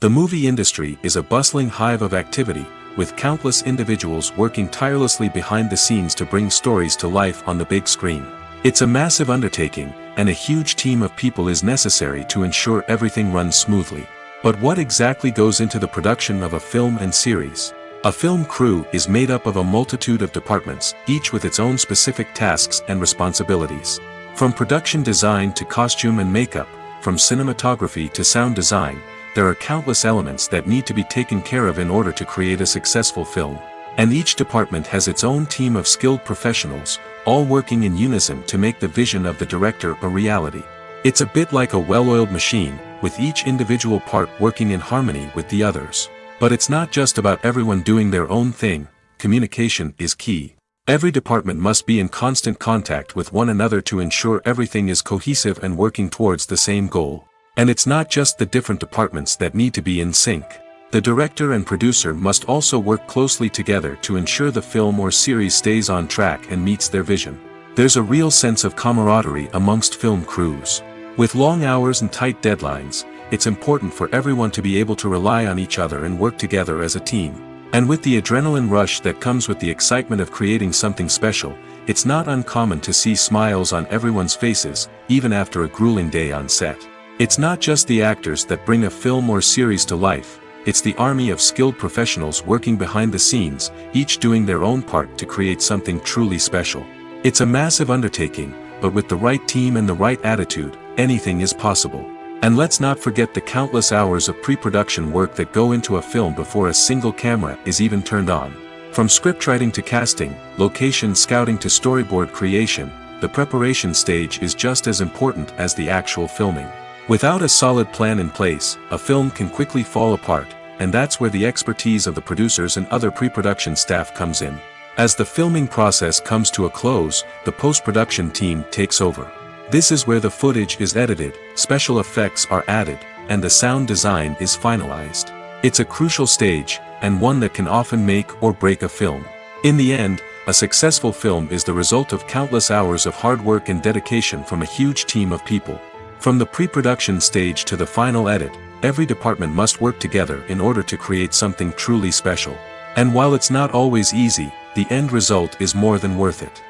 The movie industry is a bustling hive of activity, with countless individuals working tirelessly behind the scenes to bring stories to life on the big screen. It's a massive undertaking, and a huge team of people is necessary to ensure everything runs smoothly. But what exactly goes into the production of a film and series? A film crew is made up of a multitude of departments, each with its own specific tasks and responsibilities. From production design to costume and makeup, from cinematography to sound design, there are countless elements that need to be taken care of in order to create a successful film. And each department has its own team of skilled professionals, all working in unison to make the vision of the director a reality. It's a bit like a well-oiled machine, with each individual part working in harmony with the others. But it's not just about everyone doing their own thing. Communication is key. Every department must be in constant contact with one another to ensure everything is cohesive and working towards the same goal. And it's not just the different departments that need to be in sync. The director and producer must also work closely together to ensure the film or series stays on track and meets their vision. There's a real sense of camaraderie amongst film crews. With long hours and tight deadlines, it's important for everyone to be able to rely on each other and work together as a team. And with the adrenaline rush that comes with the excitement of creating something special, it's not uncommon to see smiles on everyone's faces, even after a grueling day on set. It's not just the actors that bring a film or series to life, it's the army of skilled professionals working behind the scenes, each doing their own part to create something truly special. It's a massive undertaking, but with the right team and the right attitude, anything is possible. And let's not forget the countless hours of pre-production work that go into a film before a single camera is even turned on. From scriptwriting to casting, location scouting to storyboard creation, the preparation stage is just as important as the actual filming. Without a solid plan in place, a film can quickly fall apart, and that's where the expertise of the producers and other pre-production staff comes in. As the filming process comes to a close, the post-production team takes over. This is where the footage is edited, special effects are added, and the sound design is finalized. It's a crucial stage, and one that can often make or break a film. In the end, a successful film is the result of countless hours of hard work and dedication from a huge team of people. From the pre-production stage to the final edit, every department must work together in order to create something truly special. And while it's not always easy, the end result is more than worth it.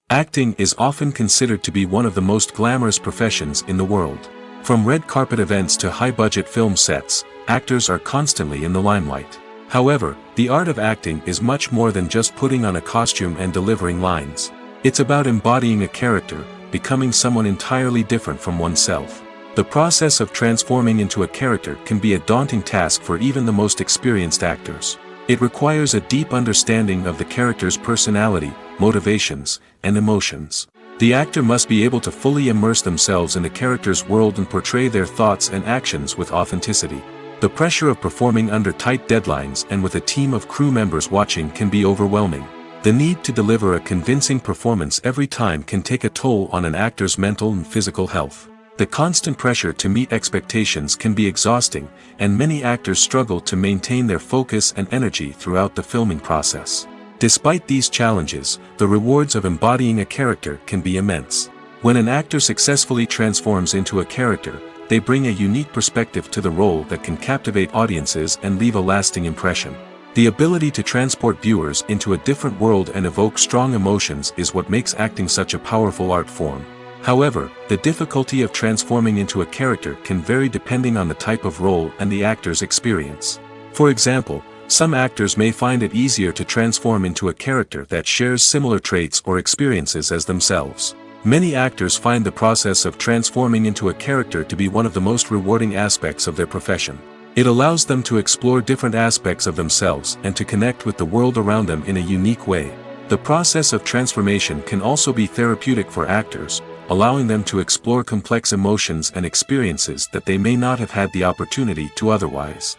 Acting is often considered to be one of the most glamorous professions in the world. From red carpet events to high-budget film sets, actors are constantly in the limelight. However, the art of acting is much more than just putting on a costume and delivering lines. It's about embodying a character, becoming someone entirely different from oneself. The process of transforming into a character can be a daunting task for even the most experienced actors. It requires a deep understanding of the character's personality, motivations, and emotions. The actor must be able to fully immerse themselves in the character's world and portray their thoughts and actions with authenticity. The pressure of performing under tight deadlines and with a team of crew members watching can be overwhelming. The need to deliver a convincing performance every time can take a toll on an actor's mental and physical health. The constant pressure to meet expectations can be exhausting, and many actors struggle to maintain their focus and energy throughout the filming process. Despite these challenges, the rewards of embodying a character can be immense. When an actor successfully transforms into a character, they bring a unique perspective to the role that can captivate audiences and leave a lasting impression. The ability to transport viewers into a different world and evoke strong emotions is what makes acting such a powerful art form. However, the difficulty of transforming into a character can vary depending on the type of role and the actor's experience. For example, some actors may find it easier to transform into a character that shares similar traits or experiences as themselves. Many actors find the process of transforming into a character to be one of the most rewarding aspects of their profession. It allows them to explore different aspects of themselves and to connect with the world around them in a unique way. The process of transformation can also be therapeutic for actors, allowing them to explore complex emotions and experiences that they may not have had the opportunity to otherwise.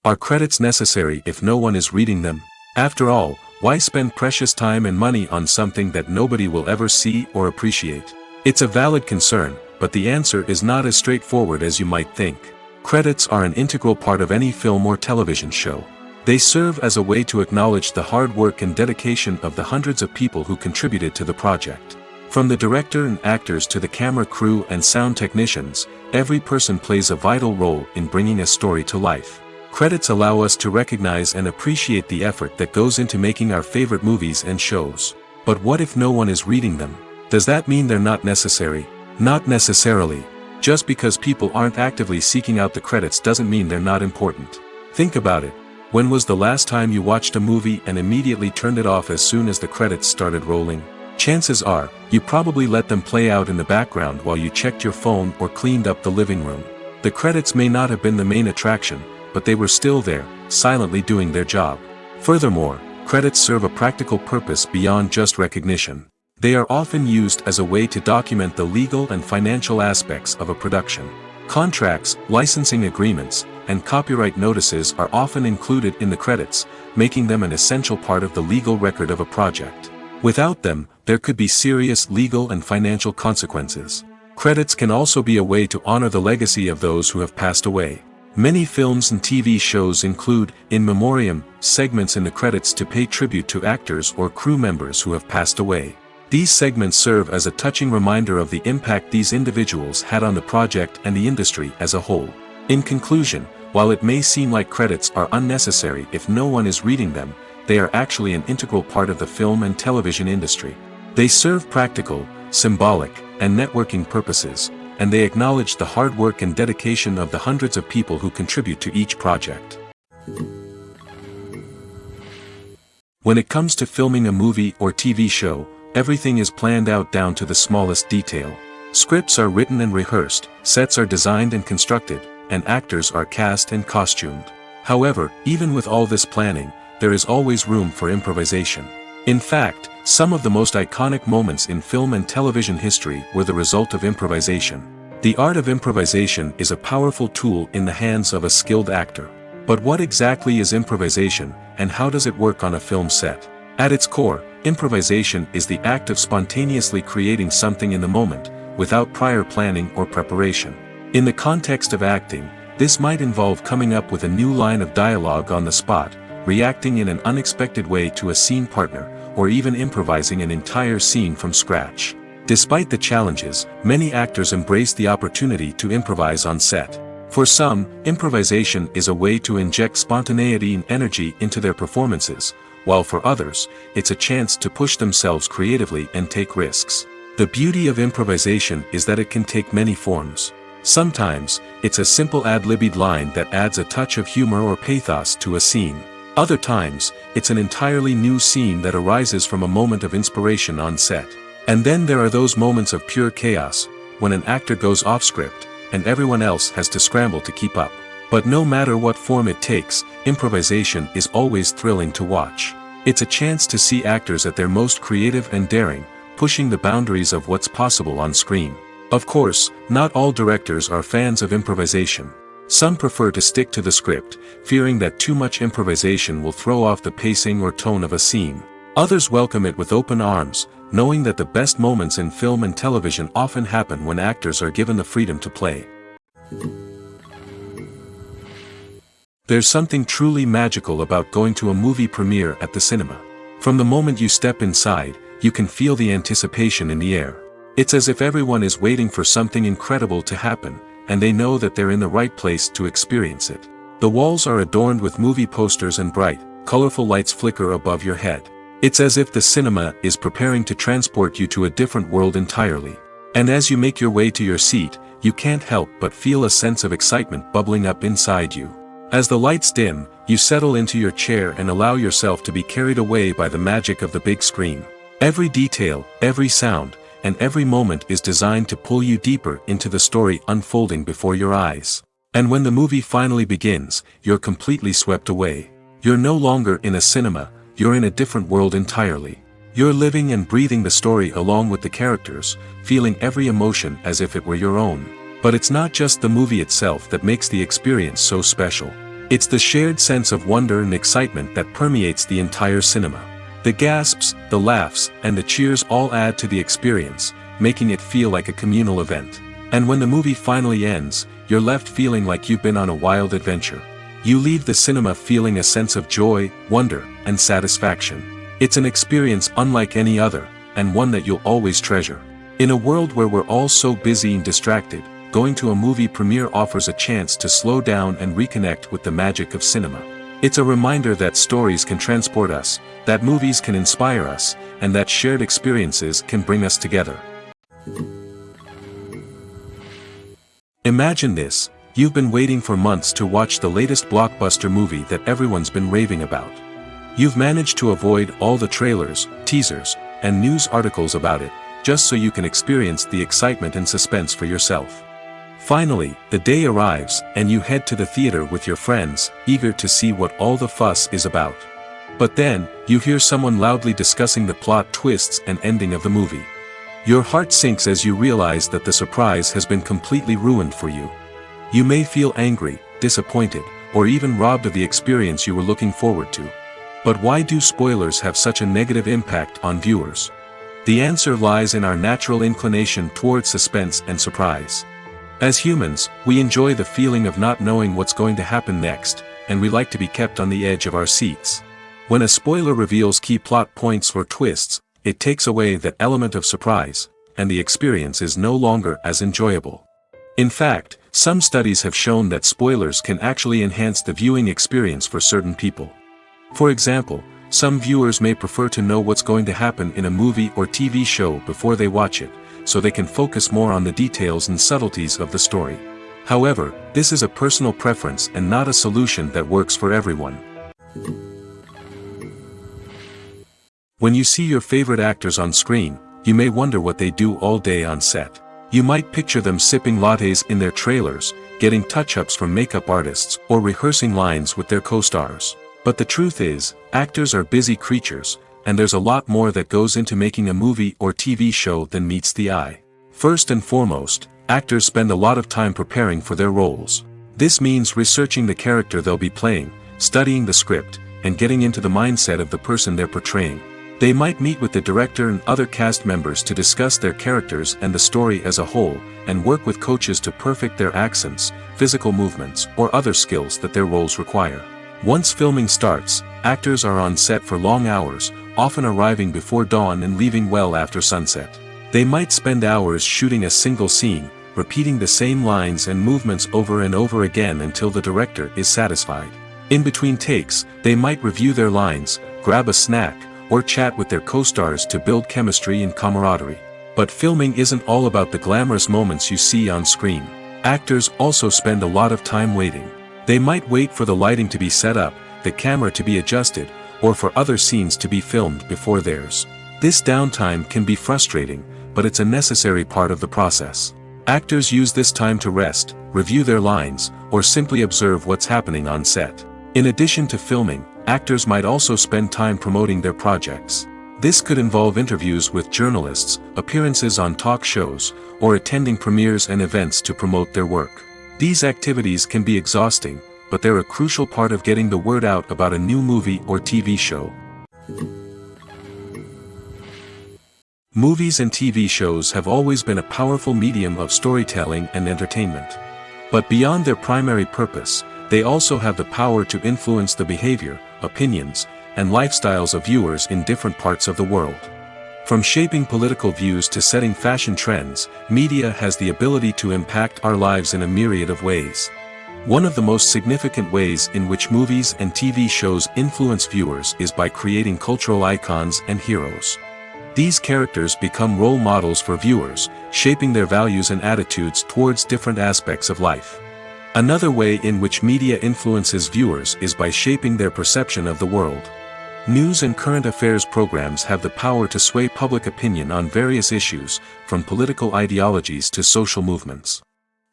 Are credits necessary if no one is reading them? After all, why spend precious time and money on something that nobody will ever see or appreciate? It's a valid concern, but the answer is not as straightforward as you might think. Credits are an integral part of any film or television show. They serve as a way to acknowledge the hard work and dedication of the hundreds of people who contributed to the project. From the director and actors to the camera crew and sound technicians, every person plays a vital role in bringing a story to life. Credits allow us to recognize and appreciate the effort that goes into making our favorite movies and shows. But what if no one is reading them? Does that mean they're not necessary? Not necessarily. Just because people aren't actively seeking out the credits doesn't mean they're not important. Think about it. When was the last time you watched a movie and immediately turned it off as soon as the credits started rolling? Chances are, you probably let them play out in the background while you checked your phone or cleaned up the living room. The credits may not have been the main attraction, but they were still there, silently doing their job. Furthermore, credits serve a practical purpose beyond just recognition. They are often used as a way to document the legal and financial aspects of a production. Contracts, licensing agreements, and copyright notices are often included in the credits, making them an essential part of the legal record of a project. Without them, there could be serious legal and financial consequences. Credits can also be a way to honor the legacy of those who have passed away. Many films and TV shows include, in memoriam, segments in the credits to pay tribute to actors or crew members who have passed away. These segments serve as a touching reminder of the impact these individuals had on the project and the industry as a whole. In conclusion, while it may seem like credits are unnecessary if no one is reading them, they are actually an integral part of the film and television industry. They serve practical, symbolic, and networking purposes, and they acknowledge the hard work and dedication of the hundreds of people who contribute to each project. When it comes to filming a movie or TV show, everything is planned out down to the smallest detail. Scripts are written and rehearsed, sets are designed and constructed, and actors are cast and costumed. However, even with all this planning, there is always room for improvisation. In fact, some of the most iconic moments in film and television history were the result of improvisation. The art of improvisation is a powerful tool in the hands of a skilled actor. But what exactly is improvisation, and how does it work on a film set? At its core, improvisation is the act of spontaneously creating something in the moment, without prior planning or preparation. In the context of acting, this might involve coming up with a new line of dialogue on the spot, reacting in an unexpected way to a scene partner, or even improvising an entire scene from scratch. Despite the challenges, many actors embrace the opportunity to improvise on set. For some, improvisation is a way to inject spontaneity and energy into their performances, while for others, it's a chance to push themselves creatively and take risks. The beauty of improvisation is that it can take many forms. Sometimes, it's a simple ad-libbed line that adds a touch of humor or pathos to a scene. Other times, it's an entirely new scene that arises from a moment of inspiration on set. And then there are those moments of pure chaos, when an actor goes off script, and everyone else has to scramble to keep up. But no matter what form it takes, improvisation is always thrilling to watch. It's a chance to see actors at their most creative and daring, pushing the boundaries of what's possible on screen. Of course, not all directors are fans of improvisation. Some prefer to stick to the script, fearing that too much improvisation will throw off the pacing or tone of a scene. Others welcome it with open arms, knowing that the best moments in film and television often happen when actors are given the freedom to play. There's something truly magical about going to a movie premiere at the cinema. From the moment you step inside, you can feel the anticipation in the air. It's as if everyone is waiting for something incredible to happen, and they know that they're in the right place to experience it. The walls are adorned with movie posters and bright, colorful lights flicker above your head. It's as if the cinema is preparing to transport you to a different world entirely. And as you make your way to your seat, you can't help but feel a sense of excitement bubbling up inside you. As the lights dim, you settle into your chair and allow yourself to be carried away by the magic of the big screen. Every detail, every sound, and every moment is designed to pull you deeper into the story unfolding before your eyes. And when the movie finally begins, you're completely swept away. You're no longer in a cinema, you're in a different world entirely. You're living and breathing the story along with the characters, feeling every emotion as if it were your own. But it's not just the movie itself that makes the experience so special. It's the shared sense of wonder and excitement that permeates the entire cinema. The gasps, the laughs, and the cheers all add to the experience, making it feel like a communal event. And when the movie finally ends, you're left feeling like you've been on a wild adventure. You leave the cinema feeling a sense of joy, wonder, and satisfaction. It's an experience unlike any other, and one that you'll always treasure. In a world where we're all so busy and distracted, going to a movie premiere offers a chance to slow down and reconnect with the magic of cinema. It's a reminder that stories can transport us, that movies can inspire us, and that shared experiences can bring us together. Imagine this: you've been waiting for months to watch the latest blockbuster movie that everyone's been raving about. You've managed to avoid all the trailers, teasers, and news articles about it, just so you can experience the excitement and suspense for yourself. Finally, the day arrives, and you head to the theater with your friends, eager to see what all the fuss is about. But then, you hear someone loudly discussing the plot twists and ending of the movie. Your heart sinks as you realize that the surprise has been completely ruined for you. You may feel angry, disappointed, or even robbed of the experience you were looking forward to. But why do spoilers have such a negative impact on viewers? The answer lies in our natural inclination toward suspense and surprise. As humans, we enjoy the feeling of not knowing what's going to happen next, and we like to be kept on the edge of our seats. When a spoiler reveals key plot points or twists, it takes away that element of surprise, and the experience is no longer as enjoyable. In fact, some studies have shown that spoilers can actually enhance the viewing experience for certain people. For example, some viewers may prefer to know what's going to happen in a movie or TV show before they watch it, so they can focus more on the details and subtleties of the story. However, this is a personal preference and not a solution that works for everyone. When you see your favorite actors on screen, you may wonder what they do all day on set. You might picture them sipping lattes in their trailers, getting touch-ups from makeup artists, or rehearsing lines with their co-stars. But the truth is, actors are busy creatures, and there's a lot more that goes into making a movie or TV show than meets the eye. First and foremost, actors spend a lot of time preparing for their roles. This means researching the character they'll be playing, studying the script, and getting into the mindset of the person they're portraying. They might meet with the director and other cast members to discuss their characters and the story as a whole, and work with coaches to perfect their accents, physical movements, or other skills that their roles require. Once filming starts, actors are on set for long hours, often arriving before dawn and leaving well after sunset. They might spend hours shooting a single scene, repeating the same lines and movements over and over again until the director is satisfied. In between takes, they might review their lines, grab a snack, or chat with their co-stars to build chemistry and camaraderie. But filming isn't all about the glamorous moments you see on screen. Actors also spend a lot of time waiting. They might wait for the lighting to be set up, the camera to be adjusted, or for other scenes to be filmed before theirs. This downtime can be frustrating, but it's a necessary part of the process. Actors use this time to rest, review their lines, or simply observe what's happening on set. In addition to filming, actors might also spend time promoting their projects. This could involve interviews with journalists, appearances on talk shows, or attending premieres and events to promote their work. These activities can be exhausting, but they're a crucial part of getting the word out about a new movie or TV show. Movies and TV shows have always been a powerful medium of storytelling and entertainment. But beyond their primary purpose, they also have the power to influence the behavior, opinions, and lifestyles of viewers in different parts of the world. From shaping political views to setting fashion trends, media has the ability to impact our lives in a myriad of ways. One of the most significant ways in which movies and TV shows influence viewers is by creating cultural icons and heroes. These characters become role models for viewers, shaping their values and attitudes towards different aspects of life. Another way in which media influences viewers is by shaping their perception of the world. News and current affairs programs have the power to sway public opinion on various issues, from political ideologies to social movements.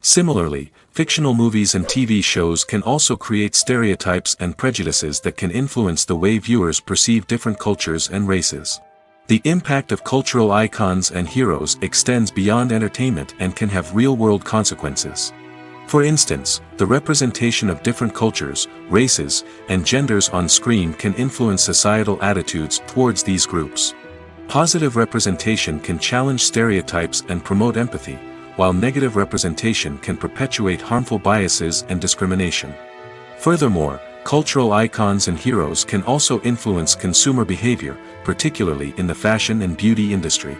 Similarly, fictional movies and TV shows can also create stereotypes and prejudices that can influence the way viewers perceive different cultures and races. The impact of cultural icons and heroes extends beyond entertainment and can have real-world consequences. For instance, the representation of different cultures, races, and genders on screen can influence societal attitudes towards these groups. Positive representation can challenge stereotypes and promote empathy, while negative representation can perpetuate harmful biases and discrimination. Furthermore, cultural icons and heroes can also influence consumer behavior, particularly in the fashion and beauty industry.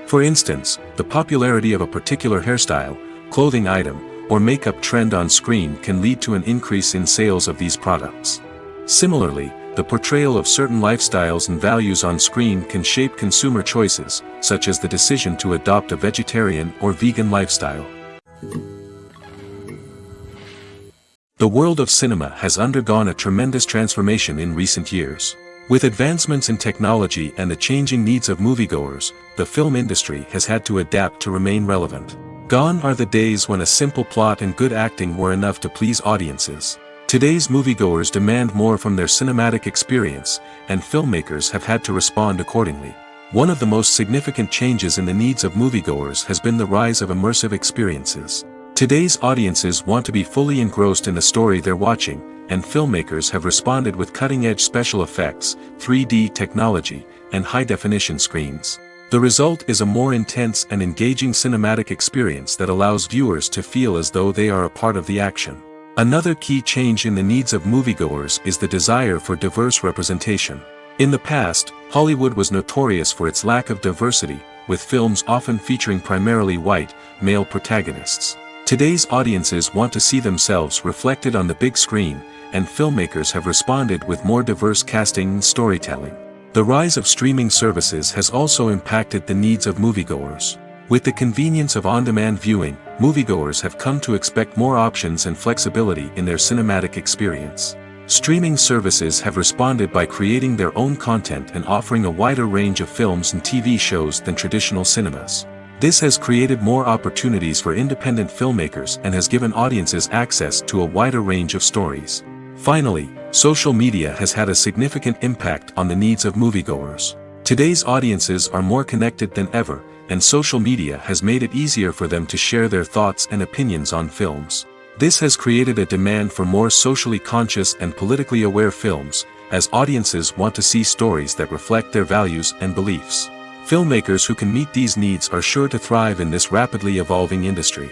For instance, the popularity of a particular hairstyle, clothing item, or makeup trend on screen can lead to an increase in sales of these products. Similarly, the portrayal of certain lifestyles and values on screen can shape consumer choices, such as the decision to adopt a vegetarian or vegan lifestyle. The world of cinema has undergone a tremendous transformation in recent years. With advancements in technology and the changing needs of moviegoers, the film industry has had to adapt to remain relevant. Gone are the days when a simple plot and good acting were enough to please audiences. Today's moviegoers demand more from their cinematic experience, and filmmakers have had to respond accordingly. One of the most significant changes in the needs of moviegoers has been the rise of immersive experiences. Today's audiences want to be fully engrossed in the story they're watching, and filmmakers have responded with cutting-edge special effects, 3D technology, and high-definition screens. The result is a more intense and engaging cinematic experience that allows viewers to feel as though they are a part of the action. Another key change in the needs of moviegoers is the desire for diverse representation. In the past, Hollywood was notorious for its lack of diversity, with films often featuring primarily white, male protagonists. Today's audiences want to see themselves reflected on the big screen, and filmmakers have responded with more diverse casting and storytelling. The rise of streaming services has also impacted the needs of moviegoers. With the convenience of on-demand viewing, moviegoers have come to expect more options and flexibility in their cinematic experience. Streaming services have responded by creating their own content and offering a wider range of films and TV shows than traditional cinemas. This has created more opportunities for independent filmmakers and has given audiences access to a wider range of stories. Finally, social media has had a significant impact on the needs of moviegoers. Today's audiences are more connected than ever, and social media has made it easier for them to share their thoughts and opinions on films. This has created a demand for more socially conscious and politically aware films, as audiences want to see stories that reflect their values and beliefs. Filmmakers who can meet these needs are sure to thrive in this rapidly evolving industry.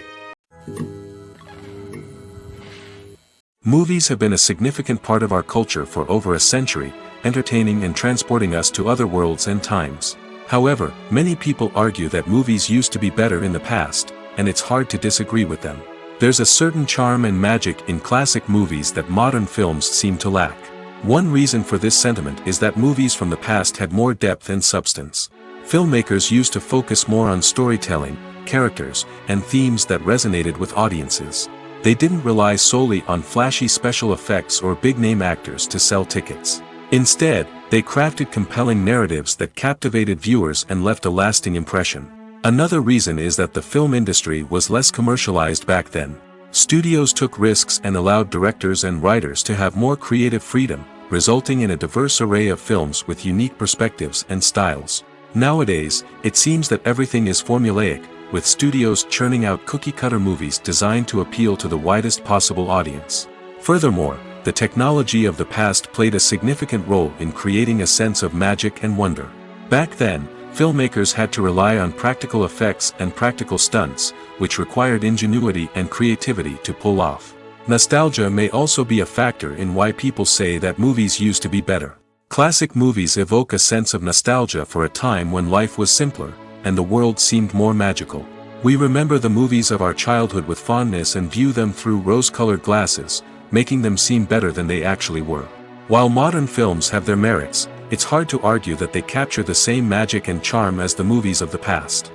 Movies have been a significant part of our culture for over a century, entertaining and transporting us to other worlds and times. However, many people argue that movies used to be better in the past, and it's hard to disagree with them. There's a certain charm and magic in classic movies that modern films seem to lack. One reason for this sentiment is that movies from the past had more depth and substance. Filmmakers used to focus more on storytelling, characters, and themes that resonated with audiences. They didn't rely solely on flashy special effects or big-name actors to sell tickets. Instead, they crafted compelling narratives that captivated viewers and left a lasting impression. Another reason is that the film industry was less commercialized back then. Studios took risks and allowed directors and writers to have more creative freedom, resulting in a diverse array of films with unique perspectives and styles. Nowadays, it seems that everything is formulaic, with studios churning out cookie-cutter movies designed to appeal to the widest possible audience. Furthermore, the technology of the past played a significant role in creating a sense of magic and wonder. Back then, filmmakers had to rely on practical effects and practical stunts, which required ingenuity and creativity to pull off. Nostalgia may also be a factor in why people say that movies used to be better. Classic movies evoke a sense of nostalgia for a time when life was simpler, and the world seemed more magical. We remember the movies of our childhood with fondness and view them through rose-colored glasses, making them seem better than they actually were. While modern films have their merits, it's hard to argue that they capture the same magic and charm as the movies of the past.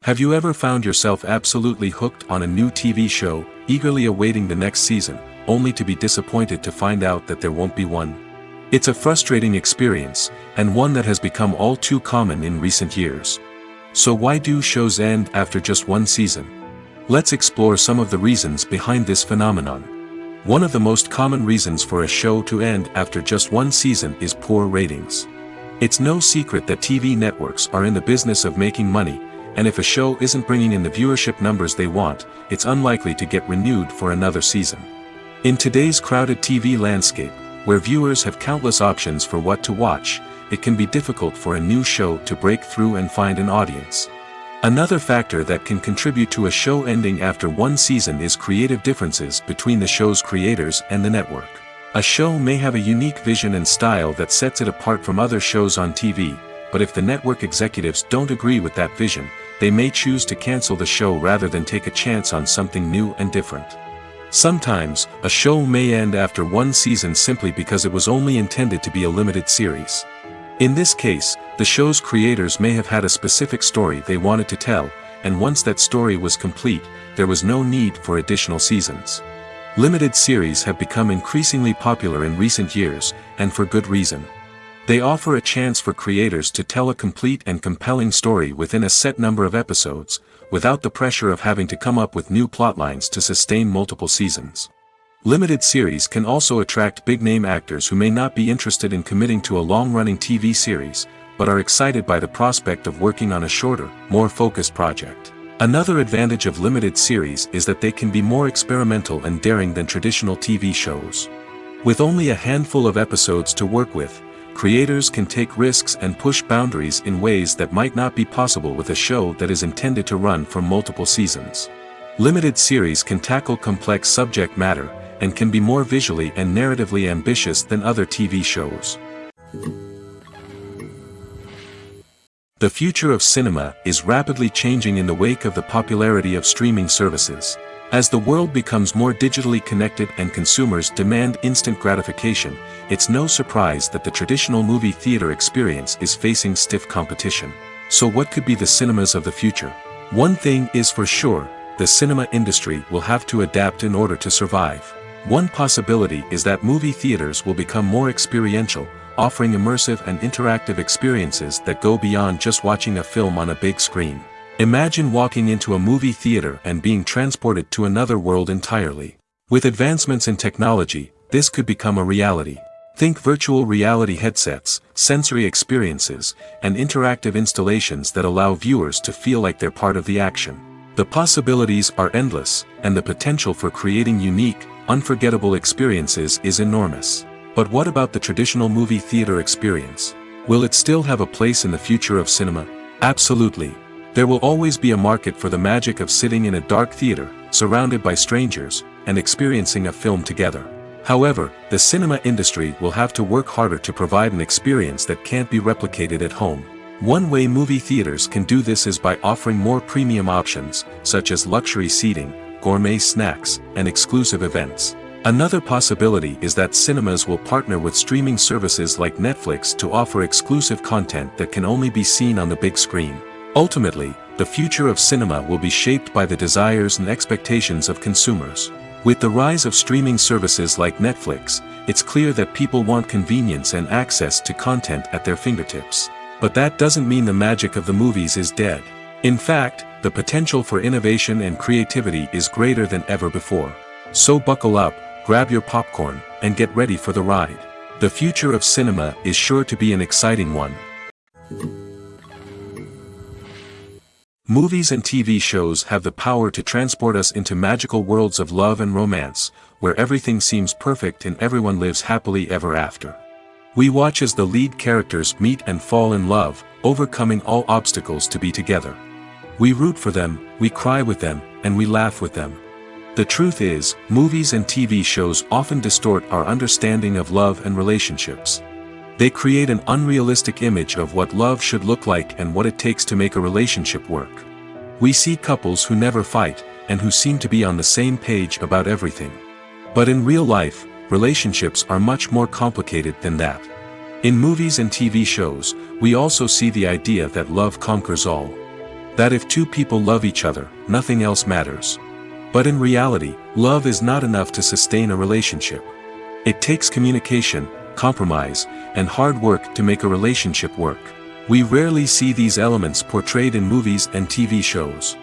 Have you ever found yourself absolutely hooked on a new TV show, eagerly awaiting the next season, only to be disappointed to find out that there won't be one? It's a frustrating experience, and one that has become all too common in recent years. So why do shows end after just one season? Let's explore some of the reasons behind this phenomenon. One of the most common reasons for a show to end after just one season is poor ratings. It's no secret that TV networks are in the business of making money, and if a show isn't bringing in the viewership numbers they want, it's unlikely to get renewed for another season. In today's crowded TV landscape, where viewers have countless options for what to watch, it can be difficult for a new show to break through and find an audience. Another factor that can contribute to a show ending after one season is creative differences between the show's creators and the network. A show may have a unique vision and style that sets it apart from other shows on TV, but if the network executives don't agree with that vision, they may choose to cancel the show rather than take a chance on something new and different. Sometimes, a show may end after one season simply because it was only intended to be a limited series. In this case, the show's creators may have had a specific story they wanted to tell, and once that story was complete, there was no need for additional seasons. Limited series have become increasingly popular in recent years, and for good reason. They offer a chance for creators to tell a complete and compelling story within a set number of episodes, without the pressure of having to come up with new plotlines to sustain multiple seasons. Limited series can also attract big-name actors who may not be interested in committing to a long-running TV series, but are excited by the prospect of working on a shorter, more focused project. Another advantage of limited series is that they can be more experimental and daring than traditional TV shows. With only a handful of episodes to work with, creators can take risks and push boundaries in ways that might not be possible with a show that is intended to run for multiple seasons. Limited series can tackle complex subject matter, and can be more visually and narratively ambitious than other TV shows. The future of cinema is rapidly changing in the wake of the popularity of streaming services. As the world becomes more digitally connected and consumers demand instant gratification, it's no surprise that the traditional movie theater experience is facing stiff competition. So what could be the cinemas of the future? One thing is for sure, the cinema industry will have to adapt in order to survive. One possibility is that movie theaters will become more experiential, offering immersive and interactive experiences that go beyond just watching a film on a big screen. Imagine walking into a movie theater and being transported to another world entirely. With advancements in technology, this could become a reality. Think virtual reality headsets, sensory experiences, and interactive installations that allow viewers to feel like they're part of the action. The possibilities are endless, and the potential for creating unique, unforgettable experiences is enormous. But what about the traditional movie theater experience? Will it still have a place in the future of cinema? Absolutely. There will always be a market for the magic of sitting in a dark theater, surrounded by strangers, and experiencing a film together. However, the cinema industry will have to work harder to provide an experience that can't be replicated at home. One way movie theaters can do this is by offering more premium options, such as luxury seating, gourmet snacks, and exclusive events. Another possibility is that cinemas will partner with streaming services like Netflix to offer exclusive content that can only be seen on the big screen. Ultimately, the future of cinema will be shaped by the desires and expectations of consumers. With the rise of streaming services like Netflix, it's clear that people want convenience and access to content at their fingertips. But that doesn't mean the magic of the movies is dead. In fact, the potential for innovation and creativity is greater than ever before. So buckle up, grab your popcorn, and get ready for the ride. The future of cinema is sure to be an exciting one. Movies and TV shows have the power to transport us into magical worlds of love and romance, where everything seems perfect and everyone lives happily ever after. We watch as the lead characters meet and fall in love, overcoming all obstacles to be together. We root for them, we cry with them, and we laugh with them. The truth is, movies and TV shows often distort our understanding of love and relationships. They create an unrealistic image of what love should look like and what it takes to make a relationship work. We see couples who never fight, and who seem to be on the same page about everything. But in real life, relationships are much more complicated than that. In movies and TV shows, we also see the idea that love conquers all. That if two people love each other, nothing else matters. But in reality, love is not enough to sustain a relationship. It takes communication, compromise, and hard work to make a relationship work. We rarely see these elements portrayed in movies and TV shows.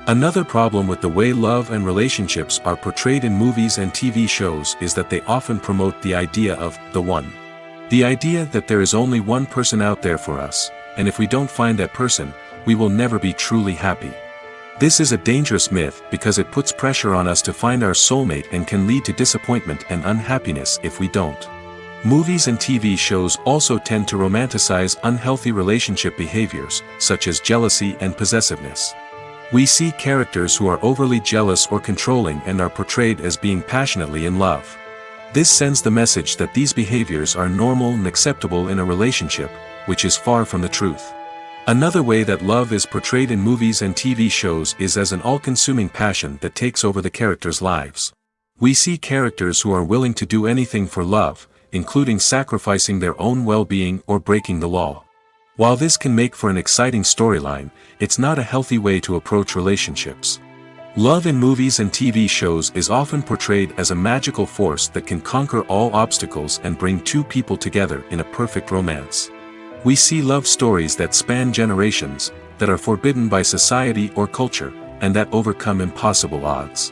Another problem with the way love and relationships are portrayed in movies and TV shows is that they often promote the idea of the one. The idea that there is only one person out there for us, and if we don't find that person, we will never be truly happy. This is a dangerous myth because it puts pressure on us to find our soulmate and can lead to disappointment and unhappiness if we don't. Movies and TV shows also tend to romanticize unhealthy relationship behaviors, such as jealousy and possessiveness. We see characters who are overly jealous or controlling and are portrayed as being passionately in love. This sends the message that these behaviors are normal and acceptable in a relationship, which is far from the truth. Another way that love is portrayed in movies and TV shows is as an all-consuming passion that takes over the characters' lives. We see characters who are willing to do anything for love, including sacrificing their own well-being or breaking the law. While this can make for an exciting storyline, it's not a healthy way to approach relationships. Love in movies and TV shows is often portrayed as a magical force that can conquer all obstacles and bring two people together in a perfect romance. We see love stories that span generations, that are forbidden by society or culture, and that overcome impossible odds.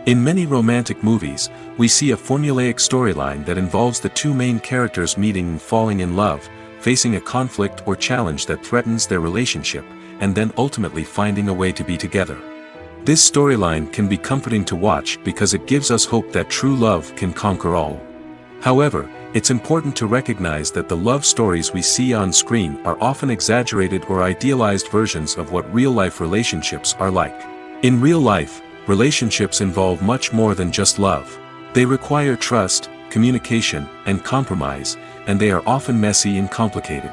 In many romantic movies, we see a formulaic storyline that involves the two main characters meeting and falling in love, facing a conflict or challenge that threatens their relationship, and then ultimately finding a way to be together. This storyline can be comforting to watch because it gives us hope that true love can conquer all. However, it's important to recognize that the love stories we see on screen are often exaggerated or idealized versions of what real-life relationships are like. In real life, relationships involve much more than just love. They require trust, communication, and compromise, and they are often messy and complicated.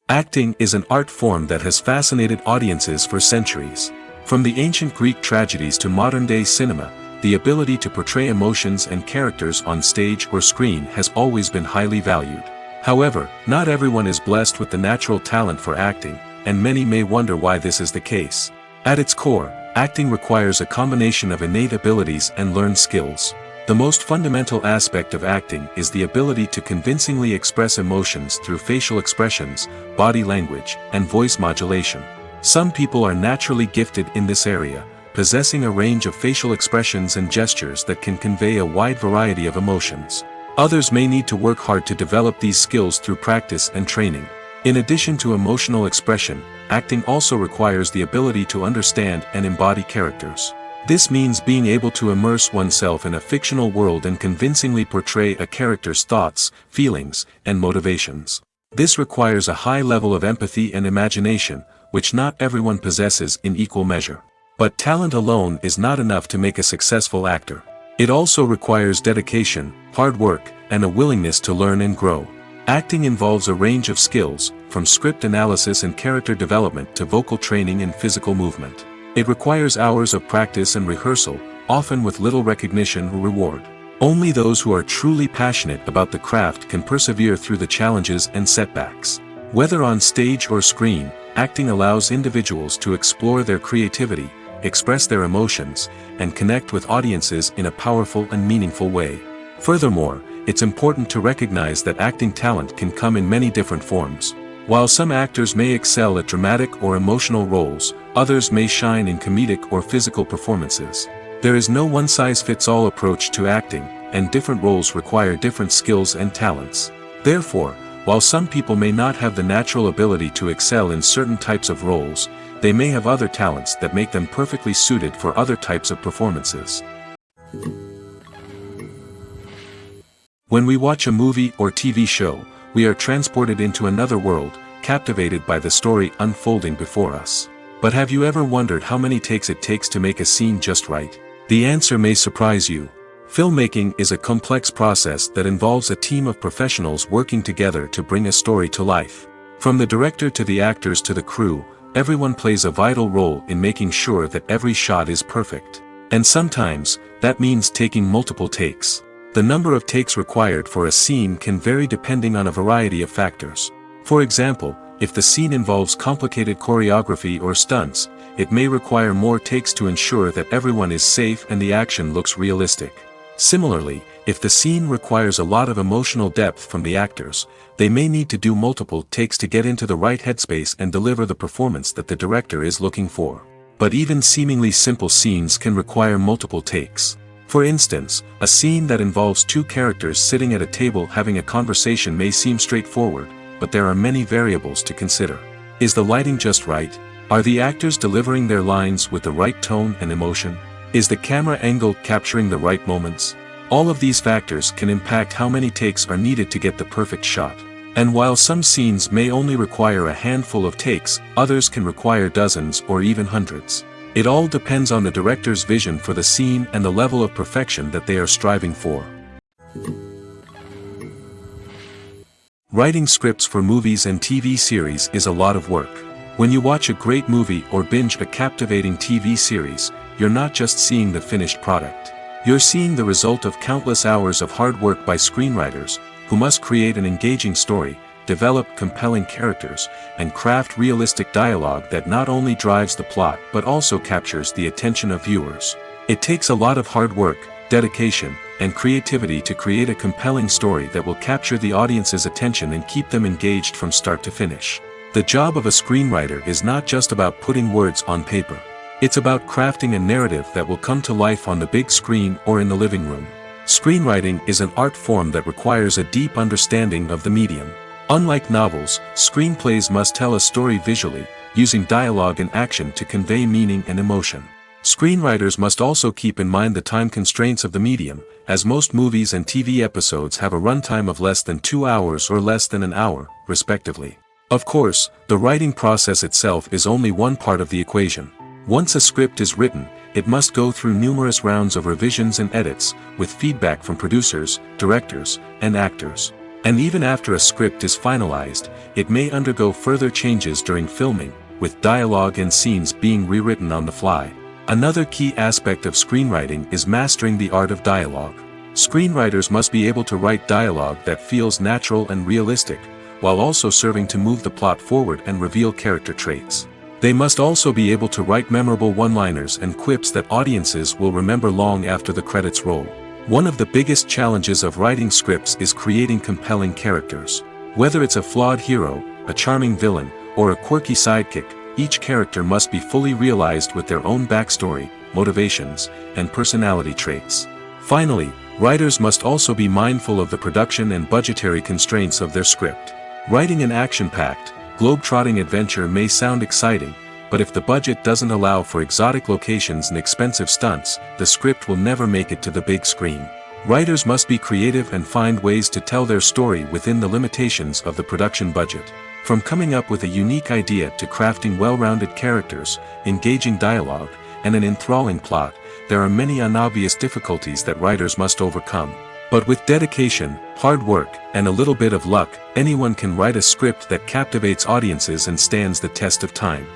Acting is an art form that has fascinated audiences for centuries. From the ancient Greek tragedies to modern-day cinema, the ability to portray emotions and characters on stage or screen has always been highly valued. However, not everyone is blessed with the natural talent for acting, and many may wonder why this is the case. At its core, acting requires a combination of innate abilities and learned skills. The most fundamental aspect of acting is the ability to convincingly express emotions through facial expressions, body language, and voice modulation. Some people are naturally gifted in this area, possessing a range of facial expressions and gestures that can convey a wide variety of emotions. Others may need to work hard to develop these skills through practice and training. In addition to emotional expression, acting also requires the ability to understand and embody characters. This means being able to immerse oneself in a fictional world and convincingly portray a character's thoughts, feelings, and motivations. This requires a high level of empathy and imagination, which not everyone possesses in equal measure. But talent alone is not enough to make a successful actor. It also requires dedication, hard work, and a willingness to learn and grow. Acting involves a range of skills, from script analysis and character development to vocal training and physical movement. It requires hours of practice and rehearsal, often with little recognition or reward. Only those who are truly passionate about the craft can persevere through the challenges and setbacks. Whether on stage or screen, acting allows individuals to explore their creativity, express their emotions, and connect with audiences in a powerful and meaningful way. Furthermore, it's important to recognize that acting talent can come in many different forms. While some actors may excel at dramatic or emotional roles, others may shine in comedic or physical performances. There is no one-size-fits-all approach to acting, and different roles require different skills and talents. Therefore, while some people may not have the natural ability to excel in certain types of roles, they may have other talents that make them perfectly suited for other types of performances. When we watch a movie or TV show, we are transported into another world, captivated by the story unfolding before us. But have you ever wondered how many takes it takes to make a scene just right? The answer may surprise you. Filmmaking is a complex process that involves a team of professionals working together to bring a story to life. From the director to the actors to the crew, everyone plays a vital role in making sure that every shot is perfect. And sometimes, that means taking multiple takes. The number of takes required for a scene can vary depending on a variety of factors. For example, if the scene involves complicated choreography or stunts, it may require more takes to ensure that everyone is safe and the action looks realistic. Similarly, if the scene requires a lot of emotional depth from the actors, they may need to do multiple takes to get into the right headspace and deliver the performance that the director is looking for. But even seemingly simple scenes can require multiple takes. For instance, a scene that involves two characters sitting at a table having a conversation may seem straightforward, but there are many variables to consider. Is the lighting just right? Are the actors delivering their lines with the right tone and emotion? Is the camera angle capturing the right moments? All of these factors can impact how many takes are needed to get the perfect shot. And while some scenes may only require a handful of takes, others can require dozens or even hundreds. It all depends on the director's vision for the scene and the level of perfection that they are striving for. Writing scripts for movies and TV series is a lot of work. When you watch a great movie or binge a captivating TV series, you're not just seeing the finished product. You're seeing the result of countless hours of hard work by screenwriters, who must create an engaging story, develop compelling characters, and craft realistic dialogue that not only drives the plot but also captures the attention of viewers. It takes a lot of hard work, dedication, and creativity to create a compelling story that will capture the audience's attention and keep them engaged from start to finish. The job of a screenwriter is not just about putting words on paper. It's about crafting a narrative that will come to life on the big screen or in the living room. Screenwriting is an art form that requires a deep understanding of the medium. Unlike novels, screenplays must tell a story visually, using dialogue and action to convey meaning and emotion. Screenwriters must also keep in mind the time constraints of the medium, as most movies and TV episodes have a runtime of less than 2 hours or less than an hour, respectively. Of course, the writing process itself is only one part of the equation. Once a script is written, it must go through numerous rounds of revisions and edits, with feedback from producers, directors, and actors. And even after a script is finalized, it may undergo further changes during filming, with dialogue and scenes being rewritten on the fly. Another key aspect of screenwriting is mastering the art of dialogue. Screenwriters must be able to write dialogue that feels natural and realistic, while also serving to move the plot forward and reveal character traits. They must also be able to write memorable one-liners and quips that audiences will remember long after the credits roll. One of the biggest challenges of writing scripts is creating compelling characters. Whether it's a flawed hero, a charming villain, or a quirky sidekick, each character must be fully realized with their own backstory, motivations, and personality traits. Finally, writers must also be mindful of the production and budgetary constraints of their script. Writing an action-packed, globe-trotting adventure may sound exciting, but if the budget doesn't allow for exotic locations and expensive stunts, the script will never make it to the big screen. Writers must be creative and find ways to tell their story within the limitations of the production budget. From coming up with a unique idea to crafting well-rounded characters, engaging dialogue, and an enthralling plot, there are many unobvious difficulties that writers must overcome. But with dedication, hard work, and a little bit of luck, anyone can write a script that captivates audiences and stands the test of time.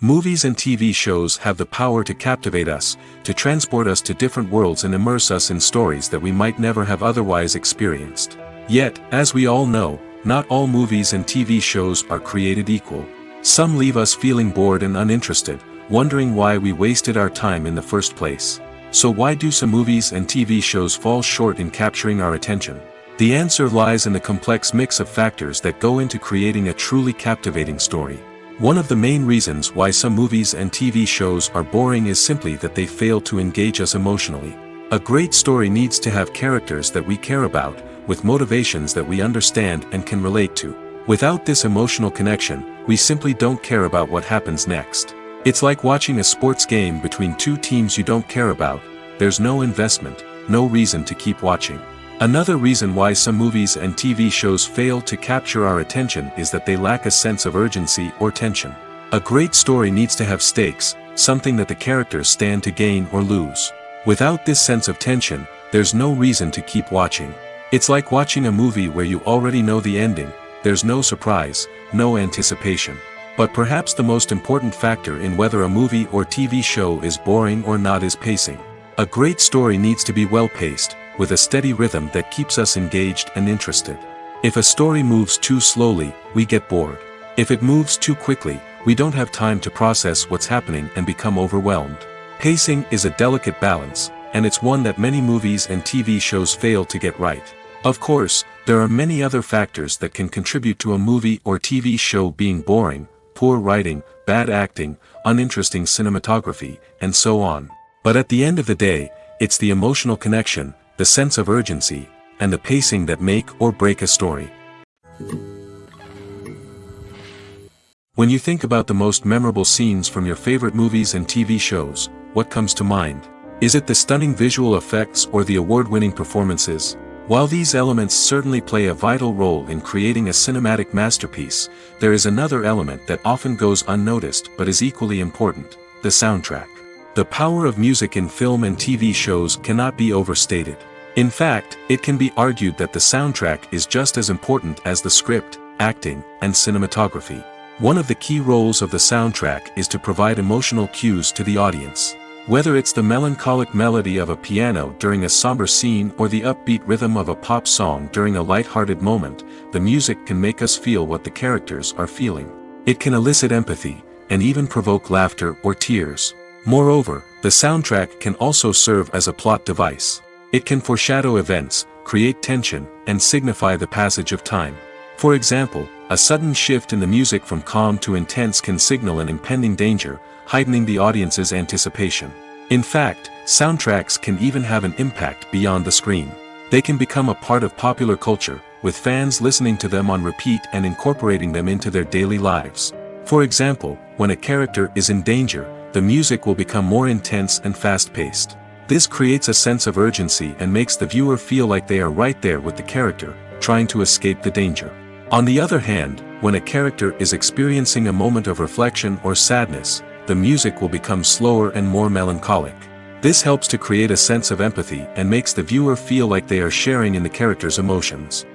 Movies and TV shows have the power to captivate us, to transport us to different worlds and immerse us in stories that we might never have otherwise experienced. Yet, as we all know, not all movies and TV shows are created equal. Some leave us feeling bored and uninterested, wondering why we wasted our time in the first place. So why do some movies and TV shows fall short in capturing our attention? The answer lies in the complex mix of factors that go into creating a truly captivating story. One of the main reasons why some movies and TV shows are boring is simply that they fail to engage us emotionally. A great story needs to have characters that we care about, with motivations that we understand and can relate to. Without this emotional connection, we simply don't care about what happens next. It's like watching a sports game between two teams you don't care about. There's no investment, no reason to keep watching. Another reason why some movies and TV shows fail to capture our attention is that they lack a sense of urgency or tension. A great story needs to have stakes, something that the characters stand to gain or lose. Without this sense of tension, there's no reason to keep watching. It's like watching a movie where you already know the ending. There's no surprise, no anticipation. But perhaps the most important factor in whether a movie or TV show is boring or not is pacing. A great story needs to be well-paced, with a steady rhythm that keeps us engaged and interested. If a story moves too slowly, we get bored. If it moves too quickly, we don't have time to process what's happening and become overwhelmed. Pacing is a delicate balance, and it's one that many movies and TV shows fail to get right. Of course, there are many other factors that can contribute to a movie or TV show being boring: poor writing, bad acting, uninteresting cinematography, and so on. But at the end of the day, it's the emotional connection, the sense of urgency, and the pacing that make or break a story. When you think about the most memorable scenes from your favorite movies and TV shows, what comes to mind? Is it the stunning visual effects or the award-winning performances? While these elements certainly play a vital role in creating a cinematic masterpiece, there is another element that often goes unnoticed but is equally important: the soundtrack. The power of music in film and TV shows cannot be overstated. In fact, it can be argued that the soundtrack is just as important as the script, acting, and cinematography. One of the key roles of the soundtrack is to provide emotional cues to the audience. Whether it's the melancholic melody of a piano during a somber scene or the upbeat rhythm of a pop song during a light-hearted moment, the music can make us feel what the characters are feeling. It can elicit empathy, and even provoke laughter or tears. Moreover, the soundtrack can also serve as a plot device. It can foreshadow events, create tension, and signify the passage of time. For example, a sudden shift in the music from calm to intense can signal an impending danger, heightening the audience's anticipation. In fact, soundtracks can even have an impact beyond the screen. They can become a part of popular culture, with fans listening to them on repeat and incorporating them into their daily lives. For example, when a character is in danger, the music will become more intense and fast-paced. This creates a sense of urgency and makes the viewer feel like they are right there with the character, trying to escape the danger. On the other hand, when a character is experiencing a moment of reflection or sadness, the music will become slower and more melancholic. This helps to create a sense of empathy and makes the viewer feel like they are sharing in the character's emotions.